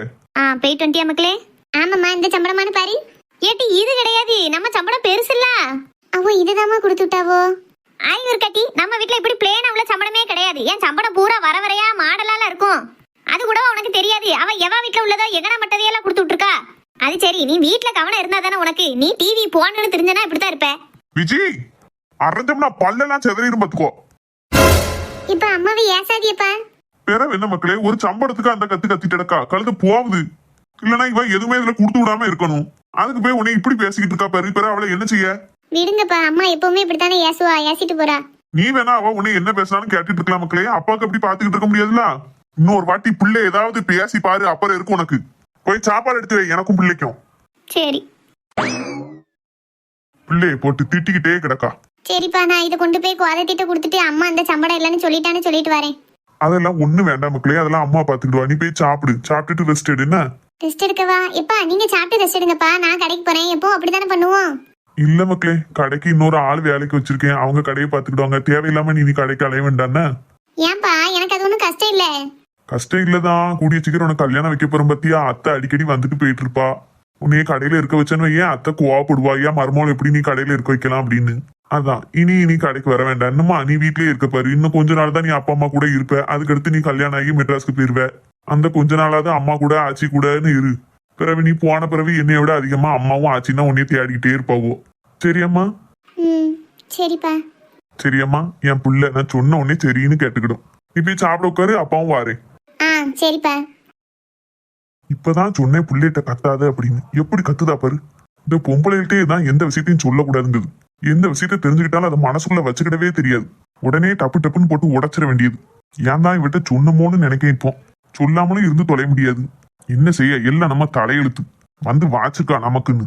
S1: போயிட்டு வந்துட்டியா மக்களே? ஆமாம்மா, இந்த சம்பளமான பாரு. ஏட்டி இது கிடையாது, நம்ம சம்பளம் பெருசுல்ல. அவோ இதுதாம்மா கொடுத்து விட்டாவோ. ஆய்வர் கட்டி நம்ம வீட்டுல இப்படி பிளேனா உள்ள சம்பளமே கிடையாது. ஏன் சம்பளம் பூரா வர வரையா மாடலால இருக்கும். அது கூட உனக்கு தெரியாது. அவ எவா வீட்டுல உள்ளதோ எகன மட்டதையெல்லாம் கொடுத்து விட்டுருக்கா. அது சரி, நீ வீட்டுல கவனம் இருந்தா தானே உனக்கு. நீ டிவி போன்னு தெரிஞ்சனா இப்படித்தான் இருப்ப.
S3: விஜி அரைஞ்சம்னா பல்லெல்லாம் செதறிடும் பாத்துக்கோ.
S1: இப்ப அம்மாவை ஏசாதியப்பா.
S3: வேற என்ன மக்களே, ஒரு சம்பளத்துக்கு அந்த கத்திட்டு இருக்கா. கழுத்து போகுது. இல்லனா இவ எதுவுமே இதுல கொடுத்து விடாம இருக்கணும். அதுக்கு போய் உன்னை இப்படி பேசிக்கிட்டு இருக்கா பாரு. பிற அவளை என்ன செய்ய?
S1: விடுங்கப்பா, அம்மா எப்பவுமே இப்படித்தானே ஏசுவா, ஏசிட்டு போறா.
S3: நீ வேணா அவ உன்னை என்ன பேசினாலும் கேட்டுட்டு இருக்கலாம் மக்களே. அப்பாவுக்கு அப்படி பாத்துக்கிட்டு இருக்க முடியாதுல்ல. இன்னொரு வாட்டி பிள்ளை ஏதாவது பேசி பாரு, அப்புறம் இருக்கும் உனக்கு. போய் சாப்பாடு எடுத்து வை எனக்கும் பிள்ளைக்கும்.
S1: சரி.
S3: பிள்ளைய போட்டு திட்டிக்கிட்டே கிடக்கா.
S1: சரிப்பா, நான் இதை கொண்டு போய் குவாதத்திட்ட கொடுத்துட்டு அம்மா அந்த சம்பளம் இல்லைன்னு சொல்லிட்டு வரேன்.
S3: அதெல்லாம் ஒண்ணு வேண்டாம் மக்களே, அதெல்லாம் அம்மா பாத்துக்கிடுவா. நீ போய் சாப்பிடு, சாப்பிட்டுட்டு ரெஸ்ட் எடு. என்ன
S1: ரெஸ்ட் எடுக்கவா? எப்பா நீங்க சாப்பிட்டு ரெஸ்ட் எடுங்கப்பா, நான் கடைக்கு போறேன். எப்போ அப்படித்தானே பண்ணுவோம்.
S3: இல்ல மக்களே, கடைக்கு இன்னொரு ஆள் வேலைக்கு வச்சிருக்கேன். அவங்க கடையை பாத்துக்கிடுவாங்க. தேவையில்லாம நீ கடைக்கு அலைய வேண்டான்னு.
S1: ஏன்பா? எனக்கு அது ஒண்ணும் கஷ்டம் இல்ல.
S3: கஷ்டம் இல்லதான். கூடிய சீக்கிரம் உனக்கு கல்யாணம் வைக்க போறோம் பத்தியா? அத்தை அடிக்கடி வந்துட்டு போயிட்டு இருப்பா. உன்னைய கடையில இருக்க வச்சேன்னு ஏன் அத்தை கோவப்படுவா. ஏன் மருமகள் எப்படி நீ கடையில இருக்க வைக்கலாம் அப்படின்னு. அதான் இனி கடைக்கு வர வேண்டாம். இன்னுமா நீ வீட்லயே இருக்க பாரு. இன்னும் கொஞ்ச நாள் தான் நீ அப்பா அம்மா கூட இருப்ப. அதுக்கடுத்து நீ கல்யாணம் ஆகி மெட்ராஸ்க்கு போயிருவ. அந்த கொஞ்ச நாளாவது அம்மா கூட ஆச்சி கூடன்னு இரு. பிறகு நீ போன பிறகு என்னைய விட அதிகமா அம்மாவும் ஆச்சின்னா உன்னைய தேடிக்கிட்டே இருப்பாவோ. சரியாம்மா?
S1: சரிப்பா.
S3: சரியாம்மா? என் புள்ள நான் சொன்ன உடனே சரின்னு கேட்டுக்கிடும். நீ போய் சாப்பிட உட்காரு, அப்பாவும் வாரேன்.
S1: ஆ சரிப்பா.
S3: இப்பதான் சொன்னேன் புள்ளைகிட்ட கத்தாத அப்படின்னு. எப்படி கத்துதா பாரு. இந்த பொம்பளைகிட்டே தான் எந்த விஷயத்தையும் சொல்லக்கூடாதுங்குது. எந்த விஷயத்த தெரிஞ்சுக்கிட்டாலும் அதை மனசுக்குள்ள வச்சுக்கிடவே தெரியாது. உடனே டப்பு டப்புன்னு போட்டு உடைச்சிட வேண்டியது. ஏன் தான் இவட்ட சொன்னமோன்னு நினைக்க இப்போ. சொல்லாமலும் இருந்து தொலைய முடியாது. என்ன செய்ய, எல்லாம் நம்ம தலையெழுத்து வந்து வாச்சுக்கா நமக்குன்னு.